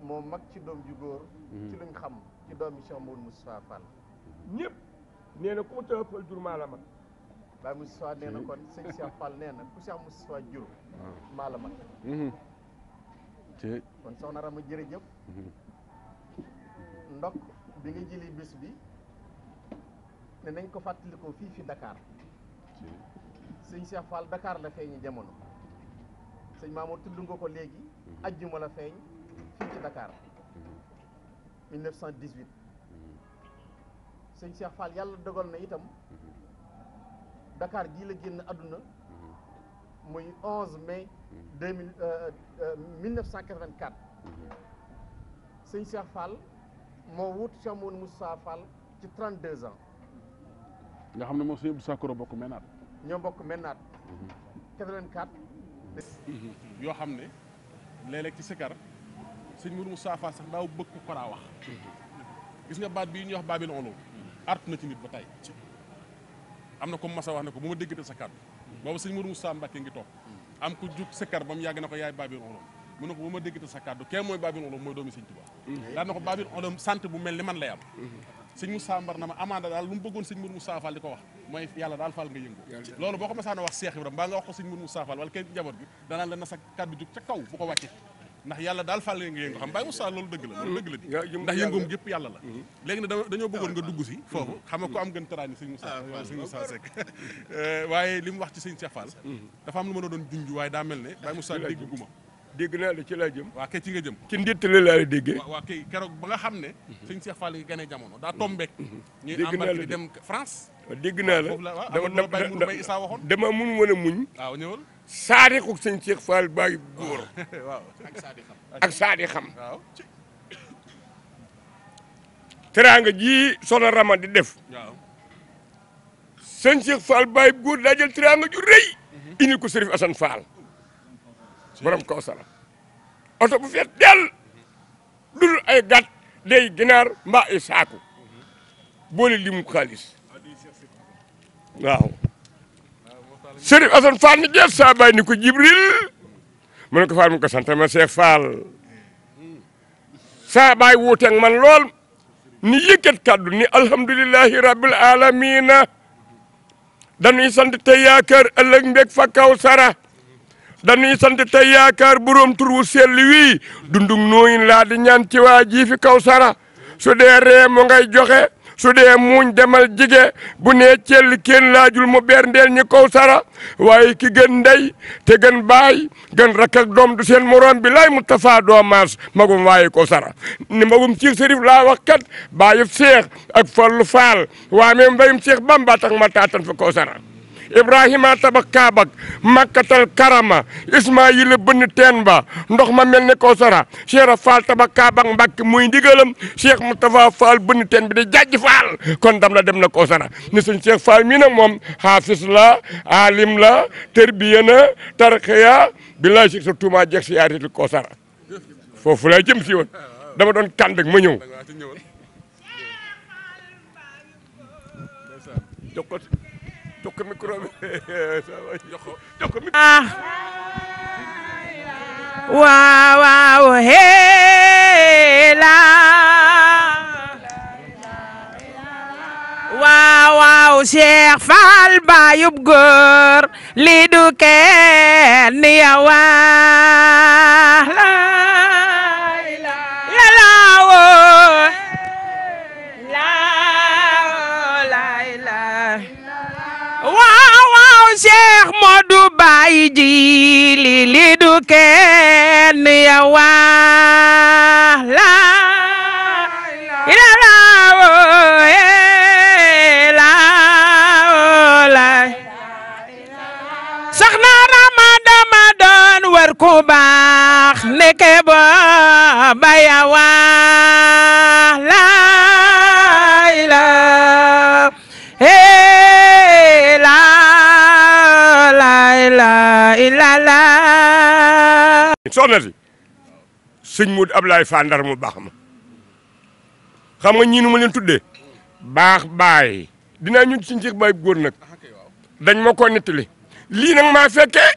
S2: moo mag ci doom ju góor ci luñ xam ci doomi Cheikh Mamadou Moustapha Fall
S1: ñëpp nee na ku mu tëppal jur maa la mag
S2: Baye Moustapha nee na kon sëñ Cheikh Fall nee na ku Cheikh Moustapha jur maa la mag kon soxna Rama jërëjëf ndok bi nga jëli bés bi
S5: ne nañ ko fàttalikoo fii fi Dakar sëñ Cheikh Fall Dakar la feeñi jamono sëñ Mamour tudd nga ko léegi ajjuma la feeñ fii ci Dakar 1918 sëñ Cheikh Fall yàlla dogal na itam Dakar gii la génn àdduna muy 11 mai 1984 sëñ Cheikh Fall moo wut Cheikh Mouhamadou Moussa Fall ci 32 ans.
S4: nga xam ne moom sëñ Abdou Sakoro bokk mennaat.
S5: ñoo bokk mennaat. 84.
S4: yoo xam ne léeg-léeg ci sikar sëñ Mouhamadou Moussa Fall sax daaw bëgg ko raa wax. gis nga baat bii ñuy wax baabil olo artu na ci nit ba tey am na comme masa wax ne ko bu ma déggate sa kàddu boobu sëñ Mouhamadou Moussa Mbacké ngi toog am ko jug sikar ba mu yàgg na ko yaay baabil olo mu ne ko bu ma déggate sa kàddu kee mooy baabil olo mooy doomi sëñ Tuubaa daan na ko baabil olo sant bu mel ni man lay am sëñ Moussa Mbar na ma amaana daal lu mu bëggoon sëñ Mouhamadou Moussa Fall di ko wax mooy yàlla daal Fall nga yëngu loolu boo ko masaana wax Cheikh Ibrahima mbaa nga wax ko sëñ Mouhamadou Moussa Fall wala kenn njaboot gi danaan la na sa kàddu jug ca kaw bu ko wàcce ndax yàlla daal Fall nga yëngu xam Baye Moussa loolu dëgg la loolu dëgg la di ndax yëngoom gépp yàlla la léegi ne dañoo bëggoon nga dugg si foofu xam nga ko am gën taraani sëñ Moussa Seck waaye li mu wax ci sëñ Cheikh Fall dafa am lu ma doon junj waaye daa mel ne Baye Moussa dégg guma
S1: dégg naa la ci laa jëm
S4: waa kay ci nga jëm
S1: ci ndittale laa la déggee
S4: waa kay keroog ba nga xam ne sëñ Cheikh Fall yi gane jamono daa tombeek ñuy embarqué di dem France
S1: dégg naa la dama mun mën a muñ
S4: waaw ñëwal
S1: saadixu sëñ Cheikh Fall bàyyi góor
S4: waaw
S1: ak saadi xam teraanga ji Soxna Rama di def
S4: waaw
S1: sëñ Cheikh Fall bàyyi góor daa jël teraanga ju rëy indi ko Sërif Assane Fall borom Kawsara oto bu feet del dul ay gàtt day ginaar mbaa ay saaku boole limu xaalis waaw Sërif Assane Fall ni gees saa bàyyi ni ko Jibril mu ne ko Fall mu ko sant ma Cheikh Fall saa bàyyi wuuteeg man lool ni yëkkat kàddu ni alhamdulillahi rabbil alamina dañuy sant tey yaakaar ëllëg mbég fa Kawsara dañuy sant tey yaakaar borom tur wu sell wii dundug nooyin laa di ñaan ci waa ji fi Kawsara su dee ree mu ngay joxe su dee muuñ demal jige bu nee cell kenn laajul mu berndeel ñi Kawsara waaye ki gën ndey te gën baay gën rakk ak doom du seen morom bi lay Moustapha doo maas magum waaye Kawsara ni magum Cheikh Sërif laa wax kat baayub Cheikh ak Fallu Faal waa même mbayum Cheikh Bamba tax ma taatan fa Kawsara Ibrahima tabax Kaabak Makkatal Karama Ismaayila bënn teen ba ndox ma mel ne Kawsara Cheikh Fall tabax Kaabak Mbàkke muy ndigalam Cheikh Moustapha Fall bënn teen bi di jàjj Fall kon dam la dem na Kawsara ni suñ Cheikh Fall mii nag moom xaafis la alim la terbiya na tarxiya billaay si sa tuuma jeg si yaaritul Kawsara foofu laa jëm si woon dama doon kànd ak ma ñëw jox ko micro bi jox ko micro
S6: waaw waaw heela waaw waaw Cheikh Fall bayub góor li du kenn yawa la Cheikh Modou Baye ji li du kenn yawa la Soxna Rama dama doon war ku baax neke ba yawa la
S1: soxna si sëñ Modou Ablaye Fall Ndar mu baax ma xam nga ñii nu ma leen tuddee baax baay dinaa ñu ci Cheikh Baye góor nag dañ ma ko nettali lii nag maa fekkee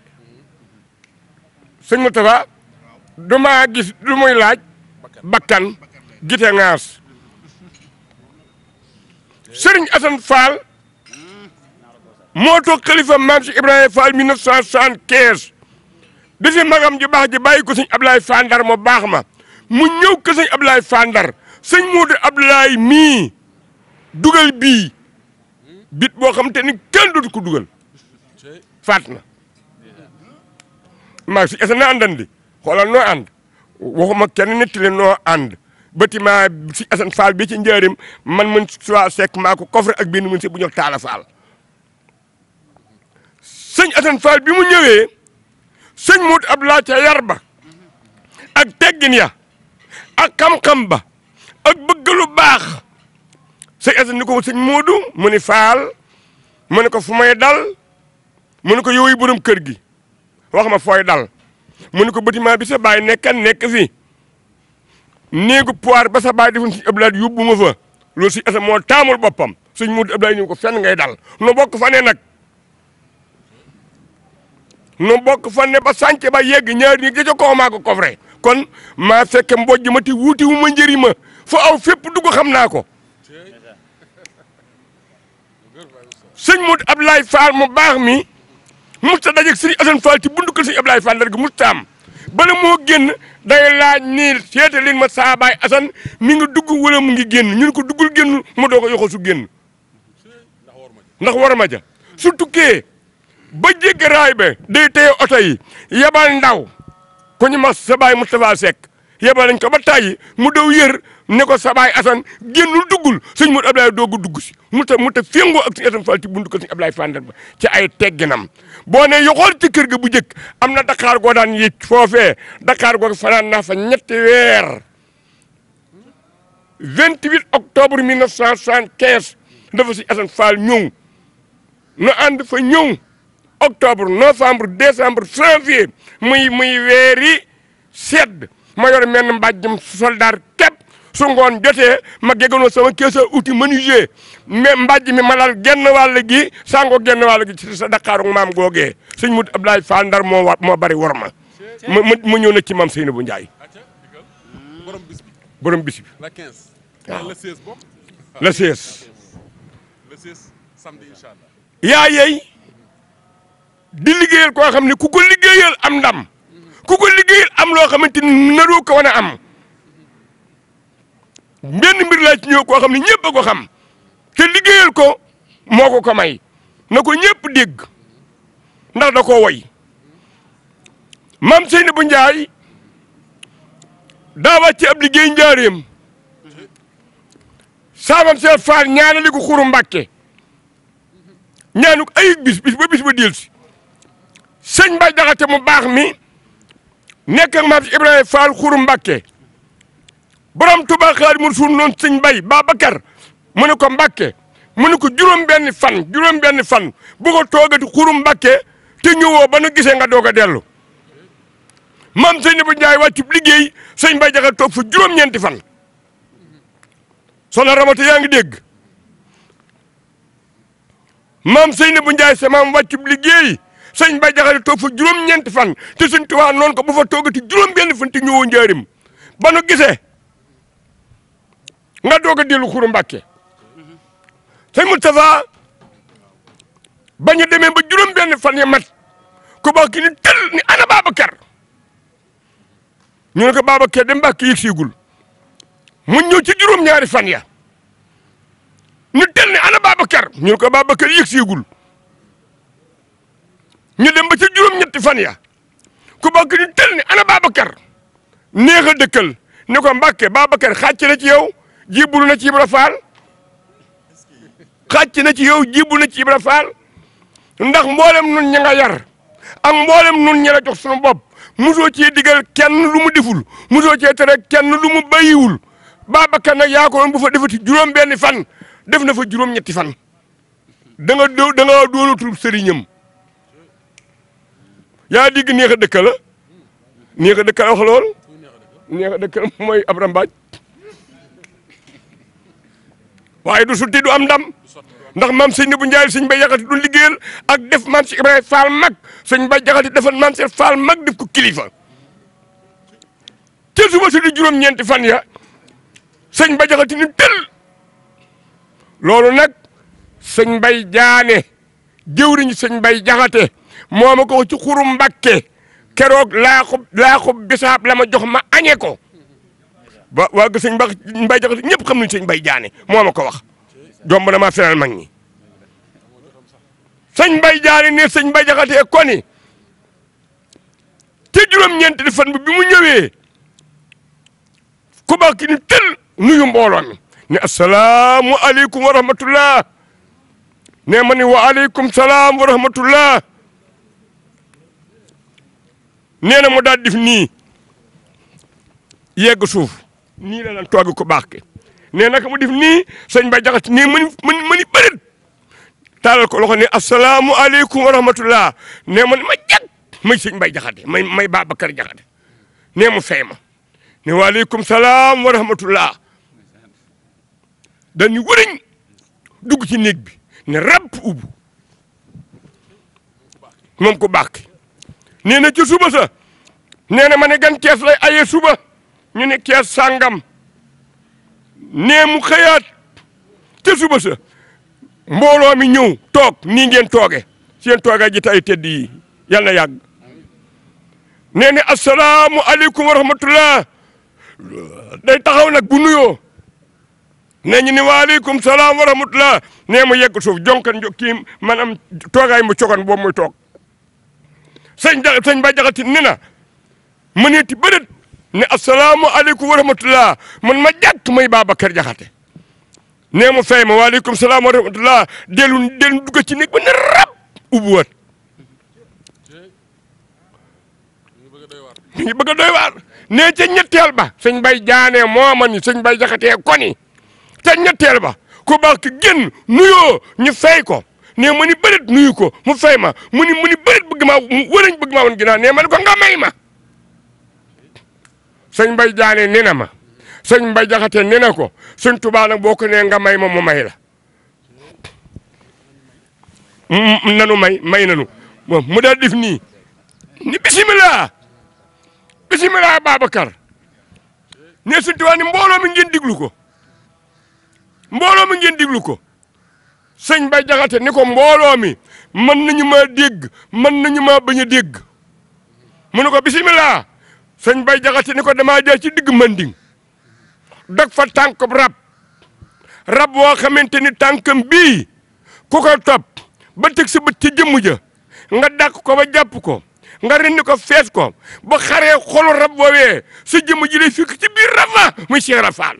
S1: sëñ Moustapha du maa gis lu muy laaj bakkan gite ŋaas Serigne Assane Fall moo toog xalifa maam si Ibrahima Fall 1975 bi fi magam ji baax ji bàyyi ko sëñ Ablaye Fall Ndar mu baax ma mu ñëw ko sëñ Ablaye Fall Ndar sëñ Modou Ablaye mii dugal bii bit boo xam te ni kenn dootu ko dugal faat na maa si esa na àndandi xoolal noo ànd waxuma kenn nettali noo ànd bâtiment si Assane Fall bi ci njëriñ man soit sekk maa ko coffre ak benn mën si bu ñuy wax Taala Fall sëñ Assane Fall bi mu ñëwee sëñ Modou Abdoulaye ca yar ba ak teggin ya ak xam-xam ba ak bëgg lu baax sëñ Assane ni ko sëñ Modou mu ni Fall mu ne ko fu may dal mu ne ko yow yi borom kër gi wax ma fooy dal mu ne ko bâtiment bi sa baay nekk fi néegu poire ba sa baay defoon sëñ Abdoulaye yóbbu ma fa loolu sëñ Assane moo taamul boppam sëñ Modou Abdoulaye ñu ko fenn ngay dal no bokk fa ne nag no bokk fa ne ba sànce ba yegg ñaari ñi jëjë koo maa ko coffre kon maa fekke mbojj ma ti wuuti wu ma njëri ma fu aw fépp dugg xam naa ko sëñ Modou Abdoulaye Fall mu baax mi musta dajeeg sëñ Assane Fall ci bundu kër sëñ Abdoulaye Fall ndar gi musta am bala moo génn day laaj nii seete leen ma saa baay Assane mi ngi dugg wala mu ngi génn ñu ne ko duggul génn mu doo ko yoxo su génn ndax war ma ja su tukkee ba jéggi raay ba day téye oto yi yebal ndaw ku ñu mas sa baay Moustapha Seck yebal nañ ko ba tàyyi mu daw yër ne ko sa baay Assane génnul duggul sëñ Modou Abdoulaye doogu dugg si mu ta féngoo ak sëñ Assane Fall ci buntu ko sëñ Abdoulaye Fall ba ci ay tegginam boo ne yoxool ci kër ga bu njëkk am na Dakar goo daan yëg foofee Dakar goo fanaan naa fa ñetti weer 28 octobre 1975 dafa sëñ Assane Fall ñëw nu ànd fa ñëw octobre novembre décembre janvier muy weeri sedd ma yor menn mbàjjum soldat képp su ngoon jotee ma géganoo sama keesa outil menuisier mais mbàjj mi ma lal genn wàll gi sango genn wàll gi ci sa Dakaaru maam googee sëñ Modou Abdoulaye Fall Ndar moo bari war ma ñëw na ci maam Seynabou Ndiaye borom bis bi
S3: la 15
S1: waaw
S3: le 16 bokk
S1: le 16
S3: le 16 samedi inchallah
S1: yaa yeey di liggéeyal koo xam ne ku ko liggéeyal am ndam ku ko liggéeyal am loo xamante ni naroo ko wan a am benn mbir laa ci ñëw koo xam ne ñëpp a ko xam te liggéeyal ko moo ko may na ko ñëpp dégg ndax da koo woy maam Seynabou Ndiaye daa wàcce ab liggéey njaareem saamam seen faal ñaanali ko Xuru Mbàkke ñaanu ko ayib bis ba bis ba dellusi sëñ Mbay Jaxate mu baax mi nekk ak maam si Ibrahima Fall Xuru Mbàkke borom Tuubaa Xaadimu Rasuul noonu sëñ Mbay Babacar mu ne ko Mbàkke mu ne ko juróom-benni fan bu ko toogati Xuru Mbàkke te ñëwoo ba nu gisee nga doog a dellu maam Seynabou Ndiaye wàccub liggéey sëñ Mbay Jaxate toog fa juróom-ñeenti fan soxna Ramata yaa ngi dégg maam Seynabou Ndiaye sa maam wàccub liggéey sëñ Mbay Jaxate toog fa juróom-ñeenti fan te sëñ Tuubaa noonu ko bu fa toogati juróom-benni fan te ñëwoo njaarim ba nu gisee nga doog a dellu Xuru Mbàkke sëñ Moustapha ba ñu demee ba juróom-benni fan ya mat ku baax ki ni tel ni ana Babacar ñu ne ko Babacar dem Mbàkke yëg siigul mu ñëw ci juróom-ñaari fan ya ñu tel ni ana Babacar ñu ne ko Babacar yëg siigul ñu dem ba ci juróom-ñetti fan ya ku baax ki ni tel ni ana Babacar neex a dëkkal ni ko Mbàkke Babacar xàcc na ci yow jébbalu na ci Ibra Faal xàcc na ci yow jébbalu na ci Ibra Faal ndax mboolem nun ña nga yar ak mboolem nun ña la jox suñu bopp mosoo cee digal kenn lu mu deful mosoo cee tere kenn lu mu bàyyiwul Babacar nag yaa ko woon bu fa defati juróom-benni fan def na fa juróom-ñetti fan da nga doonatul sëriñam yaa digg neex a dëkka la neex a dëkka la wax lool neex a dëkka mooy Abra Mbaaj waaye du sutti du am ndam ndax maam Seynabou Ndiaye sëñ Mbay Jaxate du liggéeyal ak def maam si Ibrahima Fall mag sëñ Mbay Jaxate defal maam si Fall mag def ko kilifa te suba si di juróom-ñeenti fan ya sëñ Mbay Jaxate ni tel loolu nag sëñ Mbay Jaane jëwriñ sëñ Mbay Jaxate moo ma ko ci Xuru Mbàkke keroog laaxub bisaab la ma jox ma añee ko ba waa ga sëñ Mbay Jaxate ñëpp xam nañu sëñ Mbay Jaane moo ma ko wax jomb na maa fenal mag ñi sëñ Mbay Jaane ne sëñ Mbay Jaxate koni te juróom-ñeenti fan bi mu ñëwee ku baax ki ni tël nuyu mbooloo mi ne asalaamu aleykum wa rahmatullah ne ma ni wa aleykum salaam wa rahmatullah nee na mu daal def nii yegg suuf nii la lan toogi ku baax ki nee naka mu def nii sëñ Mbay Jaxate nii mani bërit taalal ko loxo ne asalaamu aleykum wa rahmatullah ne ma ni ma jag may sëñ Mbay Jaxate may Babacar Jaxate nee mu fay ma ne wa aleykum salaam wa rahmatullah dañu wëriñ dugg ci néeg bi ne rab ubbu moom ku baax ki nee na ci suba sa nee na ma ne gan kees lay aye suba ñu ne kees sàngam nee mu xëyaat ca suba sa mbooloo mi ñëw toog nii ngeen tooge seen toogaay ji tay tedd yi yàlla na yàgg nee na asalaamu aleykum wa rahmatullah day taxaw nag bu nuyoo nee ñu ni waaleykum salaam wa rahmatullah nee mu yegg suuf jonkan kii maanaam toogaay mu cogan boobu muy toog sëñ Mbay Jaxate ni na ma neeti bëdët ne asalaamu aleykum wa rahmatullah man ma jàkk may Babacar Jaxate nee mu fay ma waaleykum salaam wa rahmatullah dellu dugg ci néeg ba ne rab ubbuwaat mi ngi bëgg a doy waar nee ca ñetteel ba sëñ Mbay Jaane mooma ni sëñ Mbay Jaxate koni ca ñetteel ba ku baax ki génn nuyoo ñu fay ko nee ma ni bërit nuyu ko mu fay ma mu ni bërit bëgg maa wërañ bëgg maa woon ginnaaw nee ma ni ko nga may ma sëñ Mbay Jaane nee na ma sëñ Mbay Jaxate nee na ko sëñ Tuubaa nag boo ko nee nga may ma mu may la nanu may nanu moom mu daal def nii ni bisimilah bisimilah Babacar ne sëñ Tuubaa ni mbooloo mi ngeen diglu ko mbooloo mi ngeen diglu ko sëñ Mbay Jaxate ni ko mbooloo mi mën nañu maa dégg mën nañu maa bañ a dégg mu ne ko bisimilah sëñ Mbay Jaxate ni ko damaa jaar ci digg manding dog fa tànk rab boo xamante ni tànkam bii ku ko topp ba teg sa bët ci jëmm ja nga dàq ko ba jàpp ko nga rendi ko fees ko ba xaree xolu rab boobee sa jëmm ji lay fikk ci biir rab ma muy Cheikh Rafal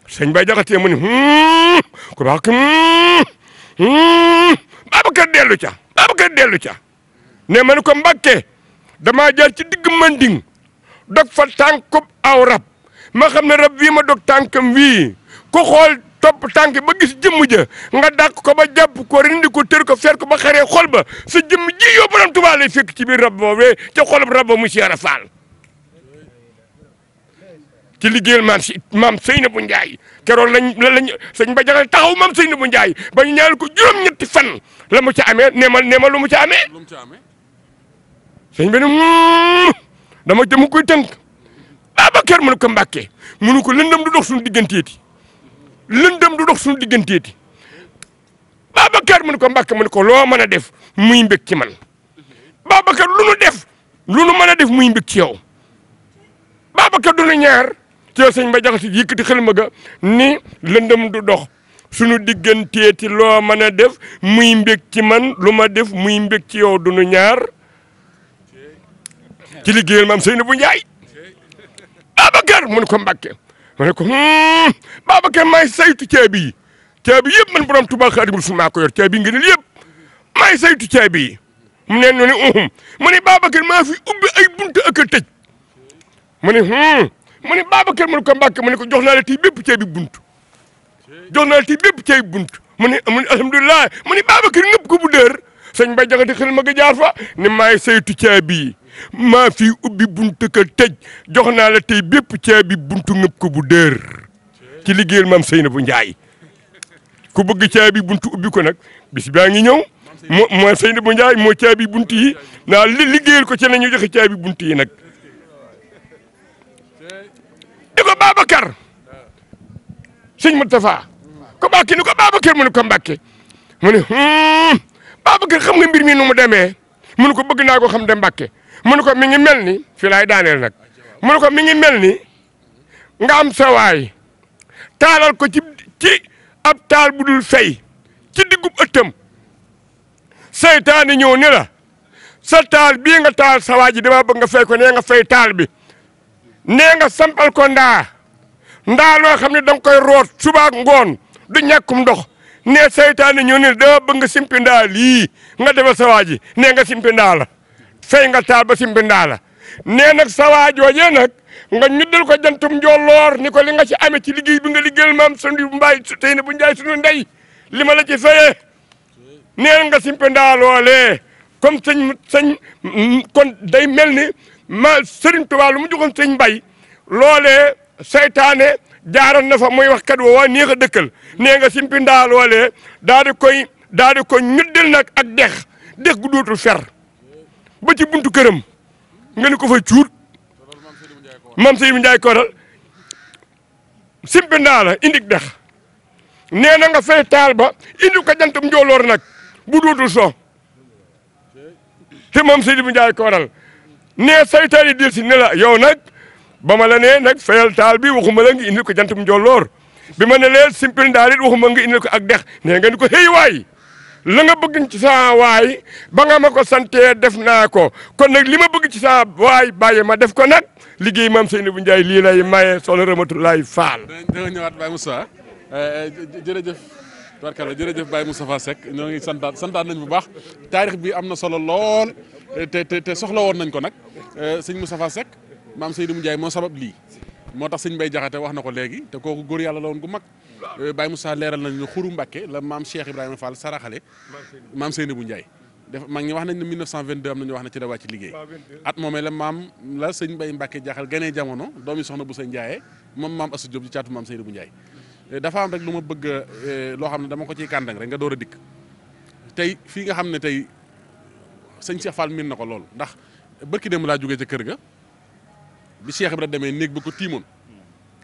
S1: sëñ Mbay Jaxate mu ni ku baax ki Babacar dellu ca ne ma ne ko Mbàkke damaa jaar ci digg manding dog fa tànkub aw rab ma xam ne rab wii ma dog tànkam wii ku xool topp tànk ba gis jëmm ja nga dàq ko ba jàpp ko rindi ko tër ko fer ko ba xaree xol ba sa jëmm ji yow borom Tuubaa lay fekk ci biir rab boobee ca xolub rab ba mu Cheikh Rafal ci liggéeyal maam Seynabou Ndiaye keroog lañ sëñ Mbay Jaxate taxaw maam Seynabou Ndiaye ba ñu ñaanal ko juróom-ñetti fan la mu ca amee nee ma lu mu ca amee sëñ bi ne dama jëm koy tënk Babacar mu ne ko Mbàkke mu ne ko lëndëm du dox suñu digganteeti lëndëm du dox suñu digganteeti Babacar mu ne ko Mbàkke mu ne ko loo mën a def muy mbég ci man Babacar lu nu mën a def muy mbég ci yow Babacar du nu ñaar ci sëñ Mbay Jaxate yëkkati xel ma ga ni lëndëm du dox suñu digganteeti loo mën a def muy mbég ci man lu ma def muy mbég ci yow du nu ñaar ci liggéeyal maam Seynabou Ndiaye Babacar mu ne ko Mbàkke mu ne ko Babacar maay saytu caabi yi yëpp man borom Tuubaa Xaadimu Rasuul maa ko yor caabi ngeen yëpp maay saytu caabi yi mu ne mu ne Babacar maa fi ubbi ay buntu ak a tëj mu ne Babacar mu ne ko Mbàkke mu ne ko jox naa la tey bépp caabi buntu jox naa la tey bépp caabi buntu mu ne alhamdulilah mu ne Babacar ngëpp ko bu dër sëñ Mbay Jaxate xel ma nga jaar fa ni maay saytu caabi yi maa fi ubbi buntu ka tëj jox naa la tey bépp caabi buntu ngëpp ko bu dër ci liggéeyal maam Seynabou Ndiaye ku bëgg caabi buntu ubbi ko nag bis baa ngi ñëw moo Seynabou Ndiaye moo caabi buntu yi naa liggéeyal ko ci nañu joxe caabi buntu yi nag di ko Babacar sëñ Moustapha ko Mbàkke ni ko Babacar mu ne ko Mbàkke mu ne Babacar xam nga mbir mi nu mu demee mu ne ko bëgg naa ko xam de Mbàkke mu ne ko mi ngi mel ni fii laay daaneel nag mu ne ko mi ngi mel ni nga am sawaay taalal ko ci ab taal bu dul fay ci diggub ëttam seytaane ñëw ne la sa taal bii nga taal sa waa ji dama bëgg nga fay ko nee nga fay taal bi nee nga sampal ko ndaa loo xam ne danga koy root suba ak ngoon du ñàkkum ndox nee seytaane ñëw ne dama bëgg nga simpi ndaa lii nga defal sa waa ji nee nga simpi ndaa la fay nga taal ba simpi ndaa la nee nag sa waa joojee nag nga ñuddal ko jantum njolloor ni ko li nga ci amee ci liggéey bi nga liggéeyal maam sandi bu mbaay tey na bu njaay sunu ndey li ma la ci fayee nee nga simpi ndaa loolee comme sëñ kon day mel ni ma Sëriñ Tuubaa lu mu joxoon sëñ Mbay loolee seytaane jaaral na fa muy wax kat wa neex a dëkkal nee nga simpi ndaa loolee daal di ko ñuddal nag ak dex gu dootul fer ba ci buntu këram nga ni ko fa cuut maam Seydou Ndiaye Koral simpi ndaa la indi dex nee na nga fay taal ba indi ko jantum njooloor nag bu dootul so te moom Seydou Ndiaye Koral nee saytaan yi dil si ne la yow nag ba ma la nee nag fayal taal bi waxuma la nga indi ko jantum njooloor bi ma ne leen simpil ndaa it waxuma nga indi ko ak dex nee nga ni ko hey waay la nga bëgg ci saa waay ba nga ma ko santee def naa ko kon nag li ma bëgg ci saa waay bàyyi ma def ko nag liggéey maam Seydou Ndiaye lii lay maye soxna Ramatoulaye Fall.
S4: danga ñëwaat Baye Moussa jërëjëf barkala jërëjëf Baye Moustapha Seck ñoo ngi santaan nañ bu baax taarix bi am na solo lool te soxla woon nañ ko nag sëñ Moustapha Seck maam Seydou Ndiaye moo sabab lii moo tax sëñ Mbaye Jaxate wax na ko léegi te kooku góor yàlla la woon gu mag Baye Moussa leeral nañ ne xuru Mbàkke la maam Cheikh Ibrahima Fall saraxale maam Seydou Ndiaye def mag ñi wax nañ ne 1922 am nañu wax ne ci la wàcc liggéey at moomee la maam la sëñ Mbaye Mbàkke Jaxal ganee jamono doomi soxna bu sa Ndiaye moom maam Assou Diop ci caatu maam Seydou Ndiaye dafa am rek lu ma bëgg loo xam ne dama ko ciy kàndang rek nga door a dikk tey fii nga xam ne tey sëñ Cheikh Fall miin na ko lool ndax bërki dem laa jógee ca kër ga bi Cheikh Ibra demee néeg ba ko tiimoon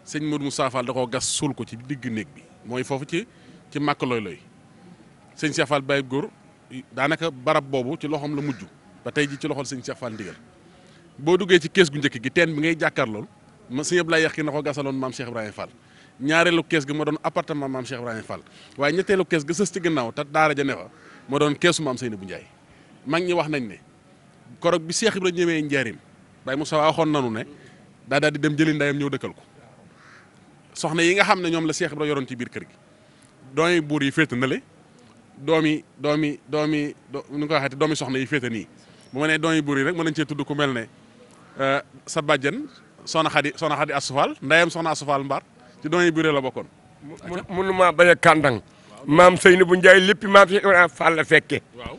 S4: sëñ Modou Moussa Fall da koo gas suul ko ci digg néeg bi mooy foofu ci màkk looy sëñ Cheikh Fall bàyyi góor daanaka barab boobu ci loxoom la mujj ba tey ji ci loxol sëñ Cheikh Fall ndigal boo duggee ci kees gu njëkk gi teen bi ngay jàkkaar lool ma sëñ Ablaye Yax ki na ko gasaloon maam Cheikh Ibrahima Fall ñaareelu kees gi ma doon appartement maam Cheikh Ibrahima Fall waaye ñetteelu kees ga sës ci gannaaw te daara ja ne fa ma doon keesu maam Seydou Ndiaye mag ñi wax nañ ne korog bi Cheikh Ibrahima ñëwee njaarim Baye Moussa waxoon nanu ne daal di dem jëli ndayam ñëw dëkkal ko soxna yi nga xam ne ñoom la Cheikh Ibrahima yoroon ci biir kër gi doomi buur yi féete na le doomi nu ko waxeete doomi soxna yi féete nii bu ma nee doomi buur yi rek mën nañ cee tudd ku mel ne sa bàjjen soxna Xadi Asufal ndayam soxna Asufal Mbar ci doomi buur la bokkoon
S1: mënuma bañ a kàndang maam Seydou Ndiaye léppi maam Cheikh Ibrahima Fall la fekke
S4: waaw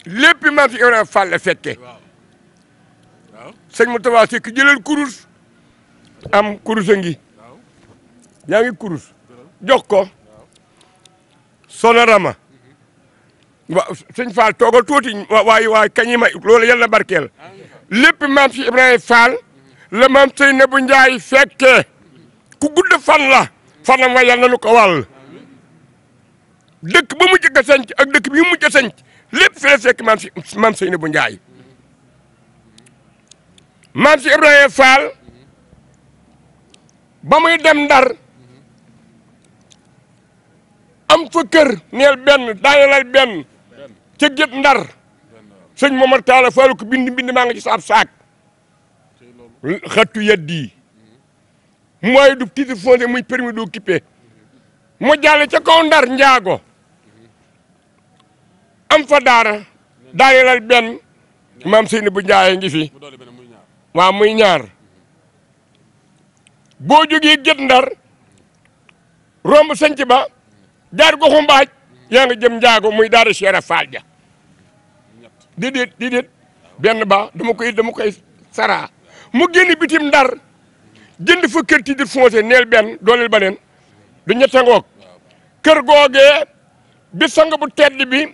S1: léppi maam Cheikh Ibrahima Fall la fekke
S4: waaw
S1: sëñ Moustapha Seck jëlal kurus am kurus a ngi yaa ngi kurus jox ko Sonorama waaw sëñ Fall toogal tuuti waay kañi ma loolu yàlla barkeel lépp maam si Ibrahima Fall la maam Seynabou Ndiaye fekkee ku gudd fan la fanam wa yàlla nu ko wàll dëkk ba mu jëkk a sanc ak dëkk bi mu mujj a sanc lépp fi la fekk maam Seynabou Ndiaye maam si Ibrahima Fall ba muy dem Ndar am fa kër neel benn daanelal benn ca Gét Ndar sëñ Momar Talla Fall ko bind maa nga ci saab saak xattu yeddi mooy du titre foncier muy permis d'occuper mu jàll ca kaw Ndar njaago am fa daara daanelal benn maam Seynabou Ndiaye ngi fi waaw muy ñaar boo jógee Gét Ndar romb sanc ba jaar goxu mbaaj yaa nga jëm njaago muy daara Cheikh Fall ja déedéet benn ba dama koy saraa mu génn bitim Ndar jënd fa kër titre foncier neel benn dooleel ba neen du ñetta ngoog kër googee bi sang bu tedd bi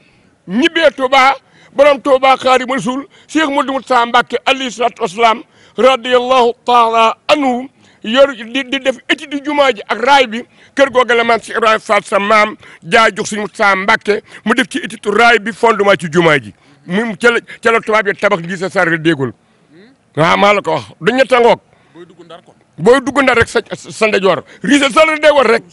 S1: ñibbee Touba borom Touba Xaadimu Rasuul Cheikh Modou Moussa Mbacké alayhi salaatu wasalaam radiyallahu taala anhu yor di def étude jumaa ji ak raay bi kër googu la maam si Ibrahima Fall sa maam jaay jox suñu Moussa Mbacké mu def ci étude raay bi fondement ci jumaa ji mu ca la tubaab yi tabax gi sa sar déggul waaw maa la ko wax du ñetta ngoog booy dugg ndar rek sa ndeyjoor riise sa la war rek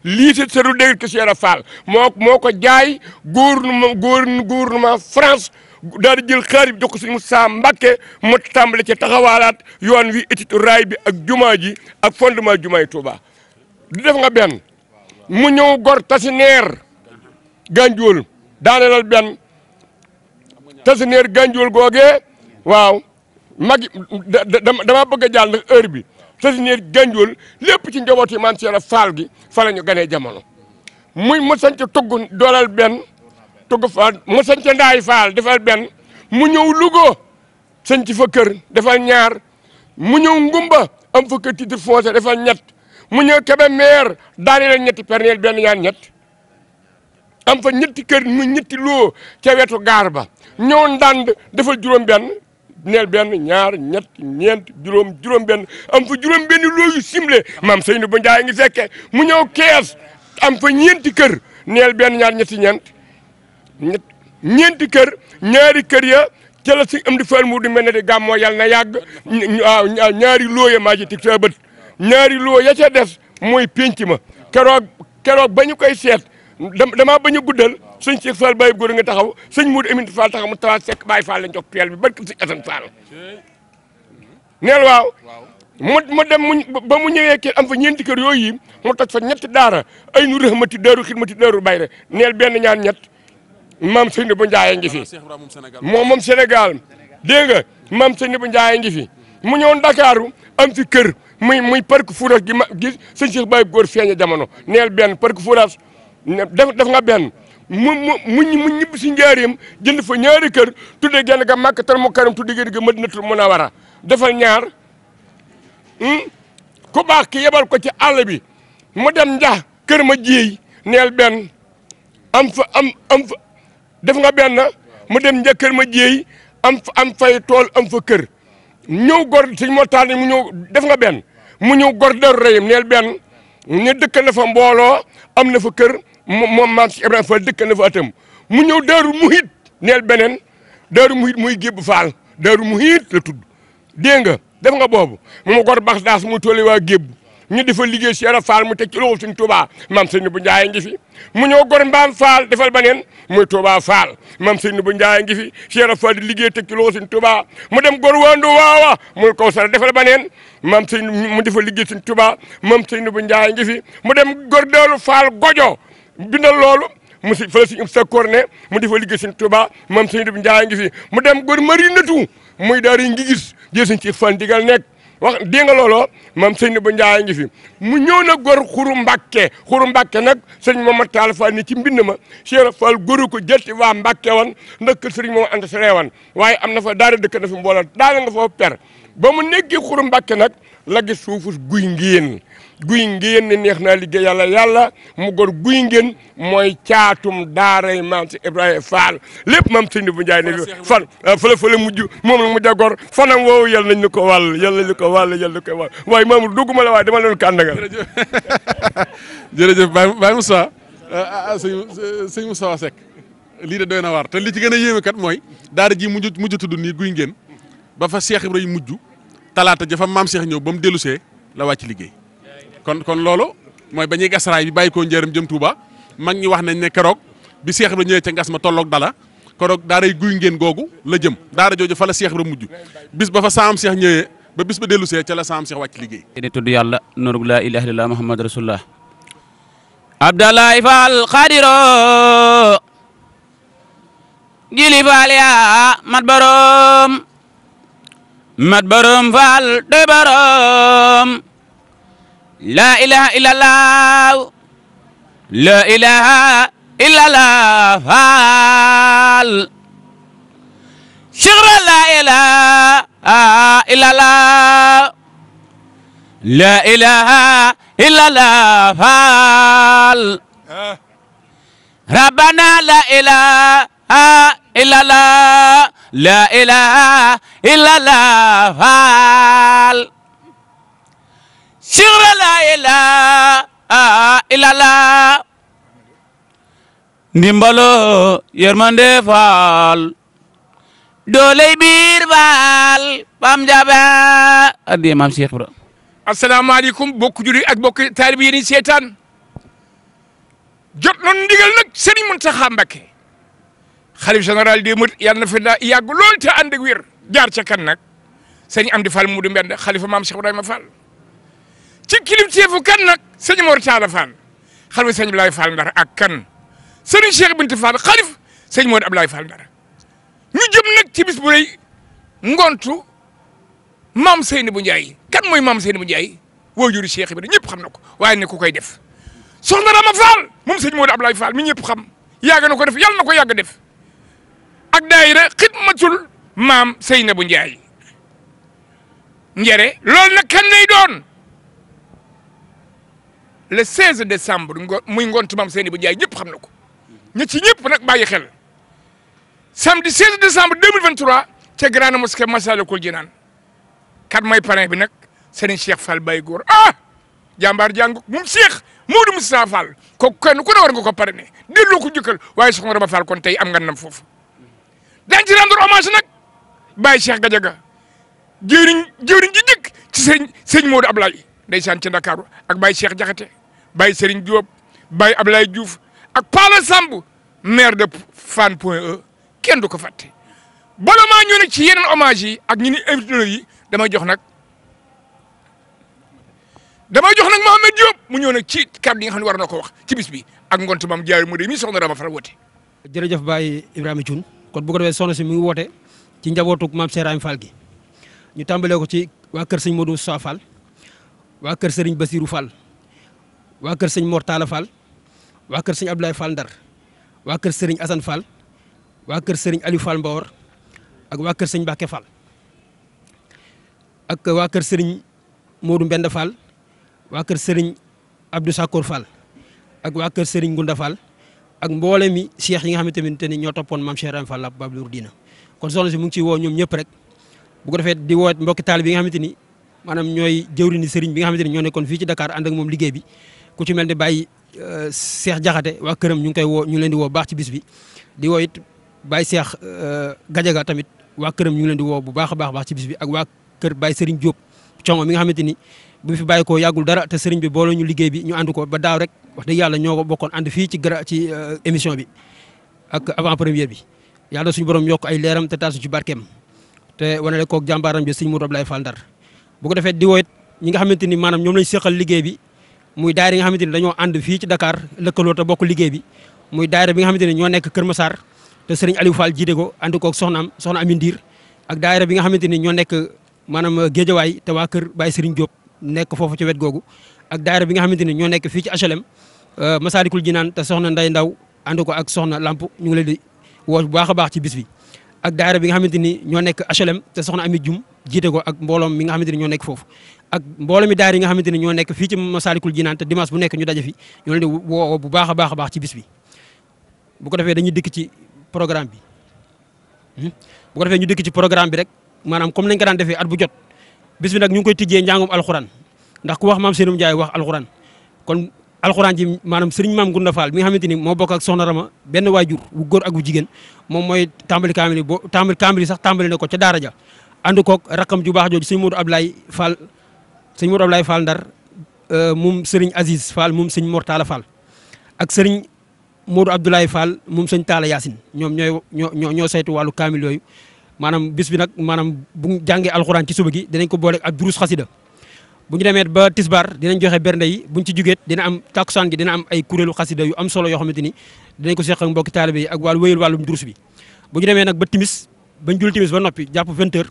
S1: lii si seru dégg ke Cheikh Fall moo ko jaay gouvernement France daal di jël xaalis bi jox ko Sëñ Moussa Mbacké mu tàmbale ci taxawaalaat yoon wi étude raay bi ak jumaa ji ak fondement jumaa yi Touba di def nga benn mu ñëw gor tasineer Ganjool daanelal benn tasineer Ganjool googee waaw magi dama bëgg a jàll ndax heure bi tasineer Ganjool lépp ci njaboot yi maam Cheikh Fall gi fa la ñu ganee jamono muy mu sanc tugg doolal benn tugg fa mu sanc Ndaay Fall defal benn mu ñëw Louga sanc fa kër defal ñaar mu ñëw Ngumba am fa kër titre foncier defal ñett mu ñëw Kébémer daaneel ñetti perneel benn ñaar ñett am fa ñetti kër mu ñetti loo ca wetu gaar ba ñëw Ndand defal juróom benn neel benn ñaar ñett ñeent juróom benn am fa juróom benn loo yu simle maam Seydou bu Njaay ngi fekke mu ñëw Kees am fa ñeenti kër neel benn ñaar ñetti ñeenti kër ñaari kër ya ca la si am di fal mu di mel ne di gàmmoo yàlla na yàgg ñaari loo ya maa ci tig sa bët ñaari loo ya ca des mooy pénc ma keroog ba ñu koy seet damaa bañ a guddal sëñ Cheikh Fall Baye góor nga taxaw sëñ Modou Amine Fall taxaw mu tawaat sekk Baye Fall lañ jox peel bi barke sëñ Assane Fall neel waaw mu dem ba mu ñëwee kii am fa ñeenti kër yooyu yi mu toj fa ñetti daara ay nu rëxmati daaru xidmati daaru bayre neel benn ñaar ñett maam Seydou bu Ndiaye ngi fi moom Sénégal dégg nga maam Seydou bu Ndiaye ngi fi mu ñëw Ndakaaru am fi kër muy parc fourage gi ma gis sëñ Cheikh Baye góor feeñe jamono neel benn parc fourage def nga benn mu ñibbi si njaareem jënd fa ñaari kër tuddee genn ga Makkatal Mukarram tuddee genn ga Madinatul Munawwara defal ñaar ku baax ki yebal ko ci àll bi mu dem njax kër ma jiey neel benn am fa def nga benn mu dem njax kër ma jiey am fay tool am fa kër ñëw gor sëñ moo taal mu ñëw def nga benn mu ñëw gor Daaru Rahim neel benn ne dëkk na fa mbooloo am na fa kër moom maam si Ibrahima Fall dëkk na fa atam mu ñëw Daaru Muhit neel beneen Daaru Muhit muy Gébb Fall Daaru Muhit la tudd dégg nga def nga boobu mu gor bax daas muy toole waa Gébb ñu defa liggéey si Ibra Fall mu teg ci loxo Sëñ Touba maam Sëñ bu Njaay ngi fi mu ñëw gor Mbaam Fall defal beneen muy Touba Fall maam Sëñ bu Njaay ngi fi si Ibra Fall di liggéey teg ci loxo Sëñ Touba mu dem gor Wandu Waawa muy Kawsara defal beneen maam Sëñ mu defa liggéey Sëñ Touba maam Sëñ bu Njaay ngi fi mu dem gor Daaru Fall Gojo bindal loolu mu si fële si sa korne mu defa liggéey Sëñ Touba maam Sëñ bu Njaay ngi fi mu dem gor Marinatu muy daara ngi gis jël Sëñ ci fan digal nekk wax dégg nga looloo maam sëñ bu Njaay ngi fi mu ñëw na gor Xuru Mbàkke nag sëñ Mamad Tall Fall ni ci mbind ma Cheikh Fall góoru ko jëlti waa Mbàkke wan ndax kër sëriñ moom anta sareewan waaye am na fa daara dëkk na fi mbooloo daana nga foofu per ba mu nekkee Xuru Mbàkke nag la gis suufus guy ngéen ne neex naa liggéey yàlla mu gor guy ngéen mooy caatum daaray maam si Ibrahima Fall lépp maam sëñ bu Njaay ne fan fële mujj moom la mujj a gor fanam woowu yal nañ ñu ko wàll waaye maam dugguma la waaye dama leen kàndagal
S4: jërëjëf Baye Moussa sëñ Moussa Seck lii de doy na waar te li ci gën a yéeme kat mooy daara ji mujj tudd nii guy ngéen ba fa Cheikh Ibrahima mujj talaata jafa maam Cheikh ñëw ba mu dellusee la wàcc liggéey kon loolu mooy ba ñuy gas raay bi bàyyi ko njëriñ jëm Touba mag ñi wax nañ ne keroog bi Cheikh Ibrahima ñëwee ca ngas ma tolloog dala keroog daaray guy ngéen googu la jëm daara jooju fa la Cheikh Ibrahima mujj bis ba fa saam Cheikh ñëwee ba bis ba dellusee ca la saam Cheikh wàcc liggéey
S7: di tudd yàlla nurug laa ilaha illallah muhammad rasulullah Abdoulaye Fall Khadiro Jili Fall yaa mat borom Fall doy borom la ilaha illallah la ilaha illallah Fall Cheikh la ilaha illallah la ilaha illallah Fall Rabbana la ilaha illallah la ilaha illallah Fall Cheikh la ilaha illallah ndimbalo yërmande Fall dooley biir baal bam jaba addi maam Cheikh Ibra.
S8: asalaamaaleykum bokk julli ak bokk taalibe yi seetaan jot nañu ndigal nag Serigne Mountakha Mbacké xalif général des mourides yàlla na fi daa yàgg lool te ànd ak wér jaar ca kan nag Serigne Amdi Fall Mudu Mbend xalifa maam Cheikh Ibrahima Fall ci kilifteefu kan nag Serigne Mor Talla Fall xalifa Serigne Ablaye Fall Ndar ak kan Serigne Cheikh Bintou Fall xalif Serigne Modou Ablaye Fall Ndar ñu jëm nag ci bis bu rëy ngontu maam Seynabou Ndiaye kan mooy maam Seynabou Ndiaye waajuru Cheikh Ibrahima ñëpp xam na ko waaye ne ku koy def soxna Rama Fall moom sëñ Modou Ablaye Fall mi ñëpp xam yàgg na ko def yàlla na ko yàgg def ak daayira xidmatul maam Seynabou Ndiaye njere loolu nag kan lay doon le 16 décembre muy ngontu maam Seynabou Ndiaye ñëpp xam na ko ña ci ñëpp nag bàyyi xel samedi 16 décembre 2023 ca grande mosquée Massalikul Jinaan kat mooy parrain bi nag Serigne Cheikh Fall Baye Góor jàmbaar jàng moom Cheikh Modou Moustapha Fall kooku kenn ku ne war nga ko parrainé delloo ko jukkal waaye soxna Rama Fall kon tey am nga nam foofu daañu ci rendre hommage nag Baye Cheikh Gadiaga jëriñ ji jëkk ci sëñ Modou Ablaye ndeysaan ci Ndakaaru ak Baye Cheikh Diakhaté Baye Serigne Diop Baye Ablaye Diouf ak Pala Samb maire de Fann Point E kenn du ko fàtte bala maa ñëw nag ci yeneen hommage yi ak ñi ni invité yi damay jox nag Mohamed Diop mu ñëw nag ci kàddu yi nga xam ne war na ko wax ci bis bi ak ngont maam jaay mu de mi soxna Rama Fall woote.
S9: jërëjëf Baye Ibrahima Thioune kon bu ko defee soxna si mu ngi woote ci njabootu maam Cheikh Ibrahima Fall gi ñu tàmbalee ko ci waa kër sëñ Modou Moustapha Fall waa kër Serigne Bassirou Fall waa kër sëñ Mor Talla Fall waa kër sëñ Abdoulaye Fall Ndar waa kër Serigne Assane Fall waa kër Serigne Aliou Fall Mbawar ak waa kër sëñ Mbacke Fall ak waa kër Serigne Modou Mbenda Fall waa kër Serigne Abdou Sakor Fall ak waa kër Serigne Gunda Fall ak mboole mi cheikh yi nga xamante ni ñoo toppoon maam Cheikh Ibrahima Fall la Babou Diina kon soxna si mu ngi ciy woo ñoom ñëpp rek bu ko defee di woo mbokki taal bi nga xamante ni maanaam ñooy jëwriñu Serigne bi nga xamante ni ñoo nekkoon fii ci Dakar ànd ak moom liggéey bi ku ci mel ni Baye Cheikh Diakhaté waa këram ñu ngi koy woo ñu leen di woo baax ci bis bi di woo it Baye Cheikh Gadiaga tamit waa këram ñu ngi leen di woo bu baax a baax ci bis bi ak waa kër Baye Serigne Diop Congo mi nga xamante ni bu fi bàyyi ko yàggul dara te Serigne bi boole ñu liggéey bi ñu ànd ko ba daaw rek wax dëgg yàlla ñoo ko bokkoon ànd fii ci émission bi ak avant première bi yàlla suñu borom yokk ay leeram te taasu ci barkeem te wanale koog jàmbaaram bi Serigne Modou Ablaye Fall Ndar bu ko defee di woo it ñi nga xamante ni maanaam ñoom lañ seqal liggéey bi muy daayira yi nga xamante ni dañoo ànd fii ci Dakar lëkkaloo te bokk liggéey bi muy daayira bi nga xamante ni ñoo nekk Kër Massar te Serigne Aliou Fall jiite ko ànd koog soxna Ami Ndiir ak daayira bi nga xamante ni ñoo nekk maanaam Géejawaay te waa kër Baye Serigne Diop nekk foofu ci wet googu ak daayira bi nga xamante ni ñoo nekk fii ci HLM Massalikul Jinaan te soxna Nday Ndaw ànd ko ak soxna Lamp ñu ngi leen di woo bu baax a baax ci bis bi ak daayira bi nga xamante ni ñoo nekk HLM te soxna Ami Dioum jiite ko ak mbooloom mi nga xamante ni ñoo nekk foofu ak mbooloo mi daayira yi nga xamante ni ñoo nekk fii ci Massalikul Jinaan te dimanche bu nekk ñu daje fi ñoo leen di woo bu baax a baax ci bis bi bu ko defee dañuy dikk ci programme bi bu ko defee ñu dikk ci programme bi rek maanaam comme nañ ko daan defee at bu jot bis bi nag ñu ngi koy tijjee njàngum alxuraan ndax ku wax maam Seynabou Ndiaye wax alxuraan kon alxuraan ji maanaam Serigne Maam Gunda Fall mi nga xamante ni moo bokk ak soxna Rama benn waajur bu góor ak bu jigéen moom mooy tàmbali kaamil yi kaamil yi sax tàmbali na ko ca daara ja ànd koog rakam ju baax jooju sëñ Modou Ablaye Fall Ndar moom Serigne Aziz Fall moom sëñ Mor Talla Fall ak Serigne Modou Abdoulaye Fall moom sëñ Talla Yacine ñoom ñoo saytu wàllu kaamil yooyu maanaam bis bi nag maanaam bu jàngee alxuraan ci suba gi dinañ ko boole ak durus xasida bu ñu demee ba tisbar dinañ joxe bernde yi buñ ci jugeet dina am takkusaan gi dina am ay kuréelu xasida yu am solo yoo xamante ni dinañ ko seq ak mbokki taalibe yi ak wàllu wéyal wàllum durus bi bu ñu demee nag ba timis bañ jul timis ba noppi jàpp 20h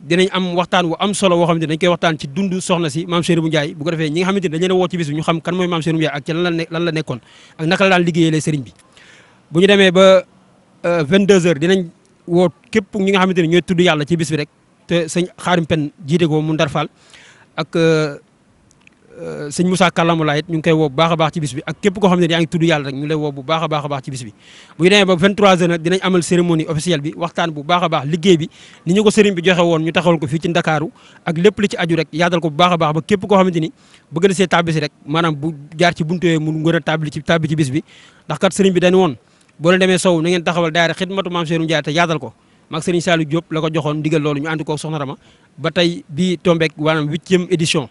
S9: dinañ am waxtaan wu am solo woo xamante ni dañ koy waxtaan ci dundu soxna si maam Seynabou Ndiaye bu ko defee ñi nga xamante ni dañ leen a woo ci bis bi ñu xam kan mooy maam Seynabou Ndiaye ak ci lan la nekkoon ak naka la daan liggéeyee sëriñ bi bu ñu demee ba 22h dinañ woo képp ñi nga xamante ni ñooy tudd yàlla ci bis bi rek te sëñ Xaarim Pen jiite ko mu Ndar Fall ak sëñ Moussa Kallamula it ñu ngi koy woo bu baax a baax ci bis bi ak képp koo xam ne yaa ngi tudd yàlla rek ñu lay woo bu baax a baax ci bis bi bu ñu demee ba 23h nag dinañ amal cérémonie officielle bi waxtaan bu baax a baax liggéey bi ni ñu ko sëriñ bi joxe woon ñu taxawal ko fii ci Ndakaaru ak lépp li ci aju rek yaatal ko bu baax a baax ba képp koo xamante ni bëgg na see tàbbi si rek maanaam bu jaar ci buntu yooyu mu ngën a tàbbi ci bis bi ndax kat sëriñ bi dañu woon boo leen demee sow na ngeen taxawal daayira xidmatu maam Seynabou Ndiaye te yaatal ko maag Serigne Saliou Diop la ko joxoon ndigal loolu ñu ànd ko soxna Rama ba tey bii tombeek maanaam 8e édition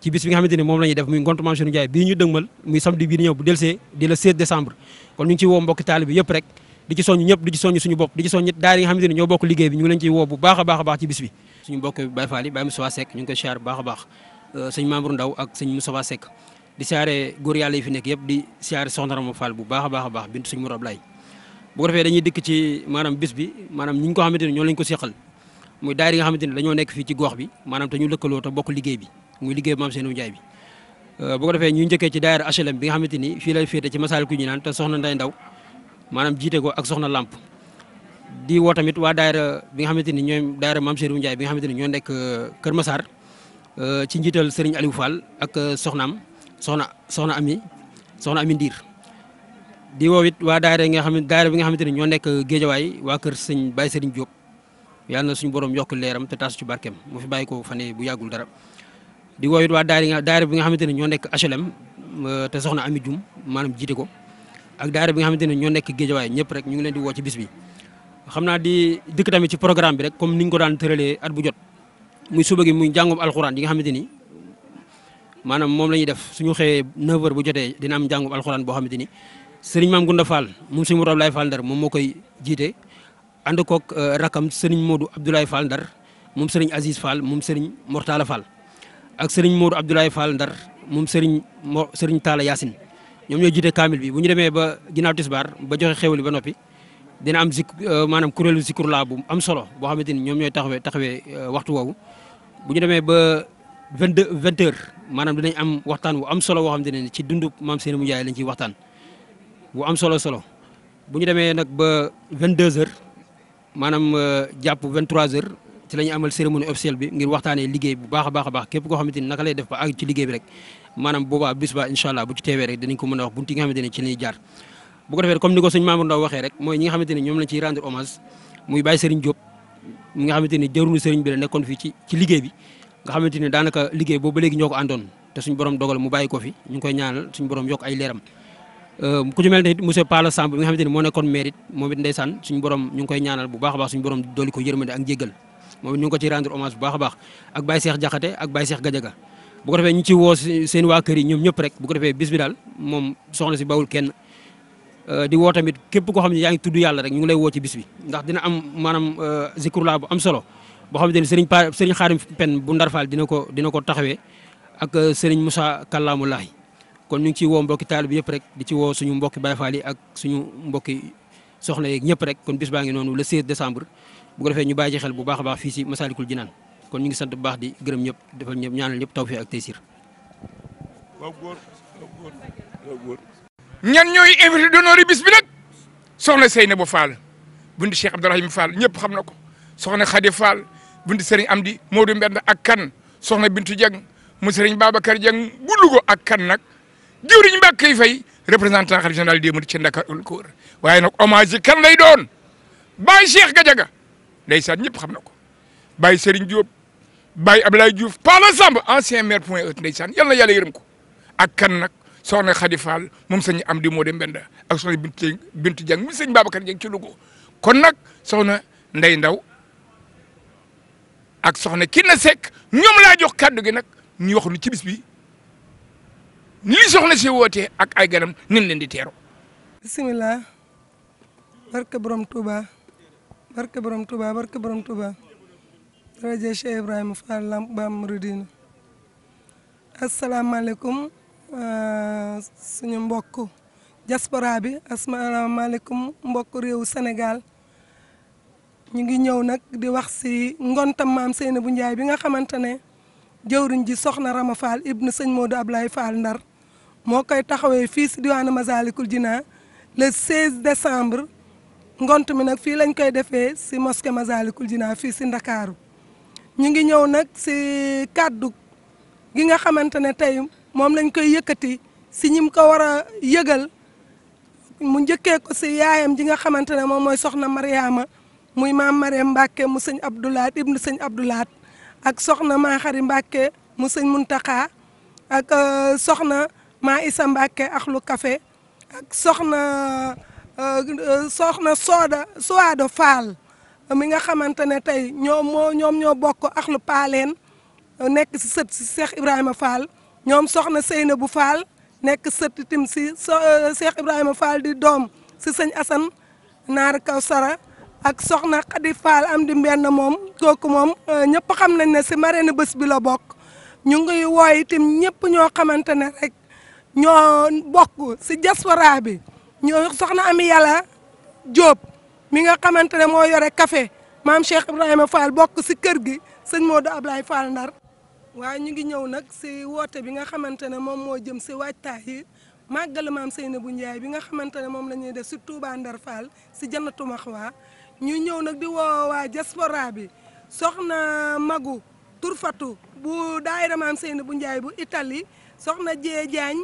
S9: ci bis bi nga xamante ni moom la ñuy def muy ngontu Mame Cheikh Ndiaye bii ñu dëgmal muy samedi bii di ñëw bu delsee di le 16 décembre kon ñu ngi ciy woo mbokki taalibe yëpp rek di ci soññ ñëpp di ci soññ suñu bopp di ci soññ daara yi nga xamante ni ñoo bokk liggéey bi ñu ngi leen ciy woo bu baax a baax ci bis bi suñu mbokk Baye Fall yi Baye Moussa Seck ñu ngi koy siyaar bu baax a baax sëñ Mamour Ndaw ak sëñ Moussa Seck di siyaare góor yàlla yi fi nekk yëpp di siyaare soxna Rama Fall bu baax a baax bintu sëñ Mourou Ablaye bu ko defee dañuy dikk ci maanaam bis bi maanaam ñi nga ko xamante ni ñoo lañ ko seqal muy daara yi nga xamante ni dañoo nekk fii ci gox bi maanaam te ñu lëkkaloo te bokk liggéey bi muy liggéey Mame Cheikh Ndiaye bi bu ko defee ñu njëkkee ci daayira HLM bi nga xamante ni fii lay féete ci Massalikul Jinaan te soxna Nday Ndaw maanaam jiite ko ak soxna Lamp di woo tamit waa daayira bi nga xamante ni ñooy daayira Mame Cheikh Ndiaye bi nga xamante ni ñoo nekk Kër Massar ci njiital Serigne Aliou Fall ak soxnaam soxna Ami Ndiir di woo it waa daayira bi nga xamante ni ñoo nekk Géejawaay waa kër sëñ Baye Serigne Diop yàlla na suñu borom yokk leeram te taas ci barkeem mu fi bàyyi ko fan bu yàggul dara di woo it waa daayira bi nga xamante ni ñoo nekk HLM te soxna Ami Dioum maanaam jiite ko ak daayira bi nga xamante ni ñoo nekk Géejawaay ñëpp rek ñu ngi leen di woo ci bis bi xam naa di dikk tamit ci programme bi rek comme ni ñu ko daan tëralee at bu jot muy suba gi muy njàngum alxuraan yi nga xamante ni maanaam moom la ñuy def suñu xëyee 9h bu jotee dina am njàngum alxuraan boo xamante ni Serigne Mame Gounda Fall moom Serigne Mourou Ablaye Fall Ndar moom moo koy jiite ànd koog rakam Serigne Modou Abdoulaye Fall Ndar moom Serigne Aziz Fall moom Serigne Mortala Fall ak Serigne Modou Abdoulaye Fall Ndar moom Serigne Talla Yacine ñoom ñoo jiite kaamil bi bu ñu demee ba ginnaaw tisbaar ba joxe xewli ba noppi dina am maanaam kuréelu zikrullah bu am solo boo xamante ni ñoom ñooy taxawee waxtu woowu bu ñu demee ba 20h maanaam dinañ am waxtaan bu am solo boo xamante ne ci dundu Mame Cheikh Ndiaye lañ ciy waxtaan bu am solo bu ñu demee nag ba 22h maanaam jàpp 23h ci la ñu amal cérémonie officielle bi ngir waxtaanee liggéey bu baax a baax képp koo xamante ni naka lay def ba àgg ci liggéey bi rek maanaam boobaa bis ba incha allah bu ci teewee rek dinañ ko mën a wax bunti nga xamante ne ci la ñuy jaar bu ko defee comme ni ko sëñ Mamour Ndaw waxee rek mooy ñi nga xamante ni ñoom lañ ciy rendre hommage muy Baye Serigne Diop mi nga xamante ni jëruñu Serigne bi la nekkoon fii ci liggéey bi nga xamante ni daanaka liggéey boobu ba léegi ñoo ko àndoon te suñu borom dogal mu bàyyi ko fi ñu ngi koy ñaanal suñu borom yokk ay leeram ku ci mel ne monsieur Pala Samb bi nga xamante ni moo nekkoon maire it moom it ndeysaan suñu borom ñu ngi koy ñaanal bu baax a baax suñu borom dooli ko yërmande ak njéggal moom it ñu ngi ko ciy rendre hommage bu baax a baax ak Baye Cheikh Diakhaté ak Baye Cheikh Gadiaga bu ko defee ñu ci woo seen waa kër yi ñoom ñëpp rek bu ko defee bis bi daal moom soxna si bawul kenn di woo tamit képp koo xam ne yaa ngi tudd yàlla rek ñu ngi lay woo ci bis bi ndax dina am maanaam zikrullah bu am solo boo xamante ni Serigne Xaadim Pen bu Ndar Fall dina ko taxawee ak Serigne Moussa Kallaamulahi kon ñu ngi ciy woo mbokki taalibe bi yëpp rek di ci woo suñu mbokki Baye Fall yi ak suñu mbokki soxna yeeg ñëpp rek kon bis baa ngi noonu le 16 décembre bu ko defee ñu bàyyi ci xel bu baax a baax fii si Massalikul Jinaan kon ñu ngi sant bu baax di gërëm ñëpp defal ñëpp ñaanal ñëpp tawfiq ak taysir.
S8: ñan ñooy invité d'honneur yi bis bi nag soxna Seynabou Fall bundi Cheikh Abdourahim Fall ñëpp xam na ko soxna Khady Fall bundi Serigne Amdi Modou Mbend ak kan soxna Bintu Dieng mu Serigne Babacar Dieng bu Louga ak kan nag jëwriñ Mbàkke Fay représentant xalifa général des mourides ci Ndakaaru ko wër waaye nag hommage yi kan lay doon Baye Cheikh Gadiaga ndeysaan ñëpp xam na ko Baye Serigne Diop Baye Ablaye Diouf Pala Samb ancien maire Point E ndeysaan yal na yàlla yërëm ko ak kan nag soxna Khady Fall moom sëñ Amdi Modou Mbenda ak soxna Bintu Dieng mu sëñ Babacar Dieng ci Louga kon nag soxna Ndey Ndaw ak soxna Kine Seck ñoom laa jox kàddu gi nag ñu wax nu ci bis bi ni li soxna si wootee ak ay ganam nin leen di teero
S10: bisimilah barke borom Touba barke borom Touba barke borom Touba rajo Cheikh Ibrahima Fall Lamp Baam Mouridina asalaamaaleykum suñu mbokk diaspora bi asalaamaaleykum mbokk réewu Sénégal ñu ngi ñëw nag di wax si ngontam Mame Seynabou Ndiaye bi nga xamante ne jëwriñ ji soxna Rama Fall ibnu sëñ Modou Ablaye Fall Ndar moo koy taxawee fii si diwaanu Massalikul Jinaan le 16 décembre ngont mi nag fii lañ koy defee si mosquée Massalikul Jinaan fii si Ndakaaru ñu ngi ñëw nag si kàddu gi nga xamante ne tey moom lañ koy yëkkati si ñim ko war a yëgal mu njëkkee ko si yaayam ji nga xamante ne moom mooy soxna Mariama muy maam Mariam Mbacke mu sëñ Abdoulaat ibnu sëñ Abdoulaat ak soxna maa Xari Mbacke mu sëñ Muntaxa ak soxna maa Isa Mbacke ak lu café ak soxna Soada Fall mi nga xamante ne tey ñoom ñoo bokk axlu paaleen nekk si sët si Cheikh Ibrahima Fall ñoom soxna Seynabou Fall nekk sët itam si Cheikh Ibrahima Fall di doom si sëñ Assane Naar Kawsara ak soxna Khady Fall am di mbenn moom kooku moom ñëpp xam nañ ne si marraine bés bi la bokk ñu ngi wooy itam ñëpp ñoo xamante ne rek ñoo bokk si diaspora bi ñoo soxna Ami Yàlla Diop mi nga xamante ne moo yore café maam Cheikh Ibrahima Fall bokk si kër gi sëñ Modou Ablaye Fall Ndar waaye ñu ngi ñëw nag si woote bi nga xamante ne moom moo jëm si waajtaay yi màggalu maam Seynabou Ndiaye bi nga xamante ne moom la ñuy def si Touba Ndar Fall si Jannatu Maxwa ñu ñëw nag di woo waa diaspora bi soxna Magu Turfatu bu daayira maam Seynabou Ndiaye bu Italie soxna Jee Diagne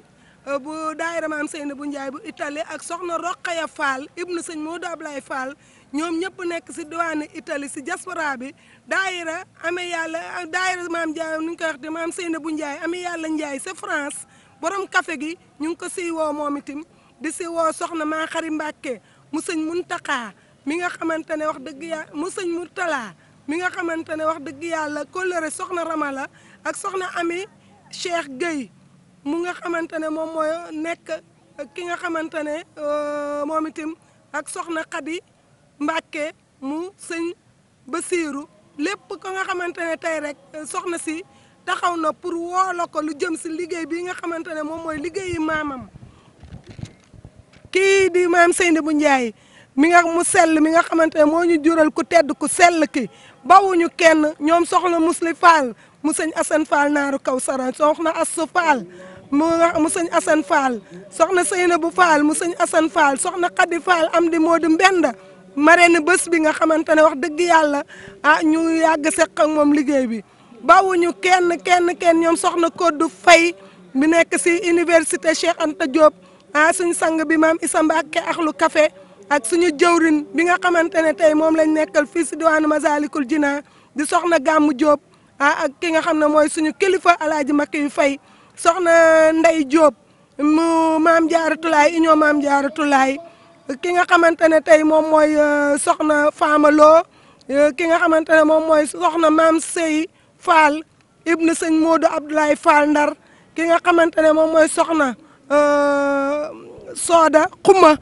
S10: bu daayira maam Seynabou Ndiaye bu Italie ak soxna Roqaya Fall ibnu sëñ Modou Ablaye Fall ñoom ñëpp nekk si diwaanu Italie si diaspora bi daayira amee yàlla daayira maam Ndiaye nu ñu koy wax di maam Seynabou Ndiaye amee yàlla Ndiaye sa France borom café gi ñu ngi ko siy woo moom itam di si woo soxna maa xari Mbàkke mu sëñ Muntaxa mi nga xamante ne wax dëgg yàlla mu sëñ Murtala mi nga xamante ne wax dëgg yàlla kóllëre soxna Ramala ak soxna Ami Cheikh Gueye mu nga xamante ne moom mooy nekk ki nga xamante ne moom itam ak soxna Khady Mbàkke mu sëñ Basiiru lépp ko nga xamante ne tey rek soxna si taxaw na pour woola ko lu jëm si liggéey bi nga xamante ne moom mooy liggéeyi maamam kii di maam Seynabou Ndiaye mi nga mu sell mi nga xamante ne moo ñu jural ku tedd ku sell ki bawuñu kenn ñoom soxna Musli Fall mu sëñ Assane Fall Naaru Kawsara soxna Assou Fall mu sëñ Assane Fall soxna Seynabou Fall mu sëñ Assane Fall soxna Khady Fall am di Modou Mbenda marraine bés bi nga xamante ne wax dëgg yàlla ñu yàgg seq ak moom liggéey bi bawuñu kenn ñoom soxna Kodou Faye bi nekk si université Cheikh Anta Diop suñu sang bi maam Issa Mbacke axlu café ak suñu jëwrin bi nga xamante ne tey moom lañ nekkal fii si diwaanu Masalikul Jinaan di soxna Gàmmu Diop ak ki nga xam ne mooy suñu kilifa alaaji Makki yu Fay soxna Ndey Diop mu maam Jaaratulaay union maam Jaaratulaay ki nga xamante ne tey moom mooy soxna Fama Lo ki nga xamante ne moom mooy soxna maam Sey Fall ibnu sëñ Modou Abdoulaye Fall Ndar ki nga xamante ne moom mooy soxna Soda Xuma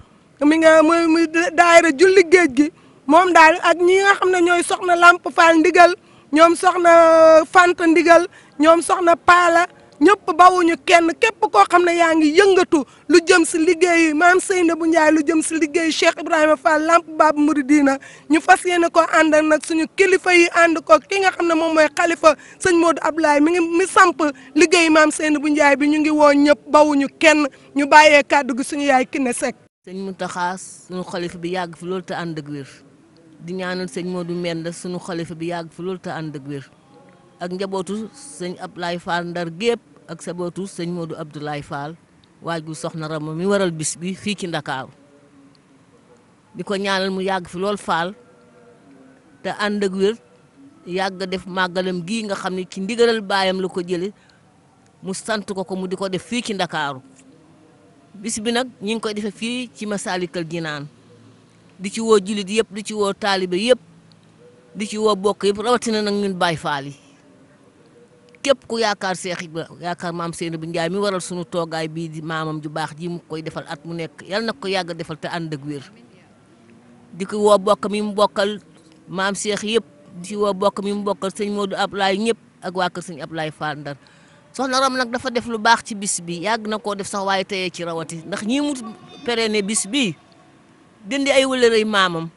S10: mi nga muy daayira julli géej gi moom daal ak ñi nga xam ne ñooy soxna Lamp Fall ndigal ñoom soxna Fanta ndigal ñoom soxna Paala ñëpp bawuñu kenn képp koo xam ne yaa ngi yëngatu lu jëm si liggéey maam Seynabou Ndiaye lu jëm si liggéey Cheikh Ibrahima Fall Lamp Baab Mouridina ñu fas yéene ko ànd ak nag suñu kilifa yi ànd ko ki nga xam ne moom mooy xalifa sëñ Modou Abdoulaye mi samp liggéey maam Seynabou Ndiaye bi ñu ngi woo ñëpp bawuñu kenn ñu bàyyee kàddu gi suñu yaay Kiné Seck.
S11: sëñ Mountakha suñu xalifa bi yàgg fi loolu te ànd ak wér di ñaanal sëñ Modou Mbenda suñu xalifa bi yàgg fi loolu te ànd ak wér ak njabootu sëñ Abdoulaye Fall Ndar gépp ak sabootu sëñ Modou Abdoulaye Fall waaju soxna Rama mi waral bis bi fii ci Ndakaaru di ko ñaanal mu yàgg fi lool Fall te ànd ak wér yàgg def màggalam gii nga xam ne ci ndigalal baayam la ko jële mu sant ko mu di ko def fii ci Ndakaaru bis bi nag ñi ngi koy defee fii ci Masalikul Jinaan di ci woo jullit yëpp di ci woo taalibe yëpp di ci woo bokk yëpp rawatina nag ñun Baay Faal yi képp ku yaakaar Seex Ibra yaakaar maam Seynabou Ndiaye mi waral sunu toogaay bii di maamam ju baax ji mu koy defal at mu nekk yal na ko yàgg defal te ànd ak wér di ko woo bokk mi mu bokkal maam Seex yëpp di ci woo bokk mi mu bokkal sëñ Modou Ablaye ñëpp ak waa kër sëñ Ablaye Fall Ndar soxna Ram nag dafa def lu baax ci bis bi yàgg na koo def sax waaye teyee ci rawati ndax ñii mu péréné bis bi dindi ay wëlërëy maamam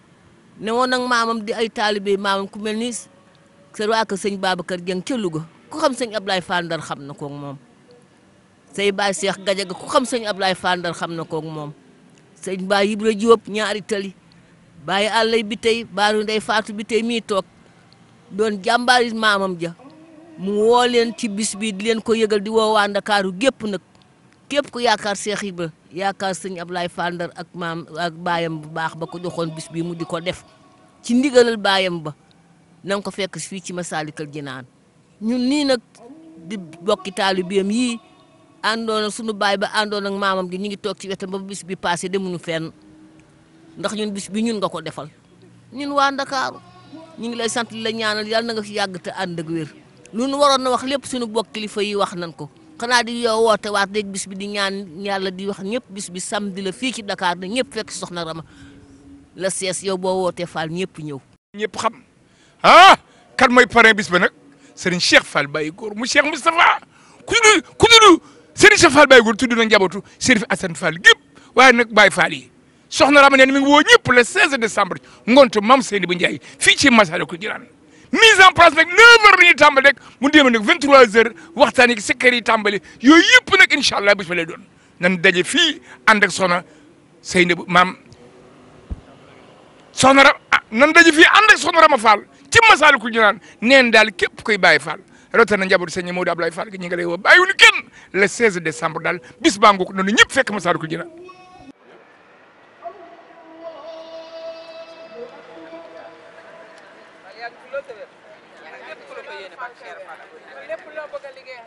S11: ne woon nag maamam di ay taalibe maamam ku mel ni sa waa kër sëñ Babacar Dieng ca Louga ku xam sëñ Ablaye Fall Ndar xam na koog moom say baay Cheikh Gadiaga ku xam sëñ Ablaye Fall Ndar xam na koog moom sëñ Baay Ibra Diop ñaari tali Baay Allay bi tey baaru ndey Faatu bi tey mii toog doon jàmbaari maamam ja mu woo leen ci bis bi di leen ko yëgal di woo waa Ndakaaru gépp nag képp ku yaakaar Cheikh Ibra yaakaar sëñ Ablaye Fall Ndar ak maam ak baayam bu baax ba ko joxoon bis bi mu di ko def ci ndigalal baayam ba na nga ko fekk fii ci Masalikul Jinaan ñun nii nag di bokki taalibeem yii àndoon ak sunu baay ba àndoon ak maamam gi ñu ngi toog ci wetam ba bis bi passé demuñu fenn ndax ñun bis bi ñun nga ko defal ñun waa Ndakaaru ñu ngi lay sant la ñaanal yàlla na nga fi yàgg te ànd ak wér lu nu waroon na wax lépp suñu bokk kilifa yi wax nañ ko xanaa di yow woote waat rek bis bi di ñaan yàlla di wax ñëpp bis bi samedi la fii ci Dakar na ñëpp fekk soxna Rama la sees yow boo wootee Fall ñëpp ñëw.
S8: ñëpp xam kan mooy parrain bis ba nag Serigne Cheikh Fall Baye Góor mu Cheikh Moustapha ku tudd Serigne Cheikh Fall Baye Góor tudd na njabootu Serif Assane Fall gépp waaye nag Baye Fall yi soxna Rama neen mi ngi woo ñëpp le 16 décembre ngontu Mame Seynabou Ndiaye fii ci Massalikul Jinaan mise en place nag 9h la ñuy tàmbali rek mu déema nag 23h waxtaan yi sikkar yi tàmbali yooyu yëpp nag incha allah bis ba lay doon nan daje fii ànd ak soxna Seynabou maam soxna Rama nan daje fii ànd ak soxna Rama Fall ci Massalikul Jinaan neen daal képp koy Baye Fall rawatina njabootu sëñ Modou Ablaye Fall gi ñu ngi lay woo bàyyiwuñu kenn le 16 décembre daal bis baa ngoog noonu ñëpp fekk Massalikul Jinaan
S6: lépp loo bëgg a liggéey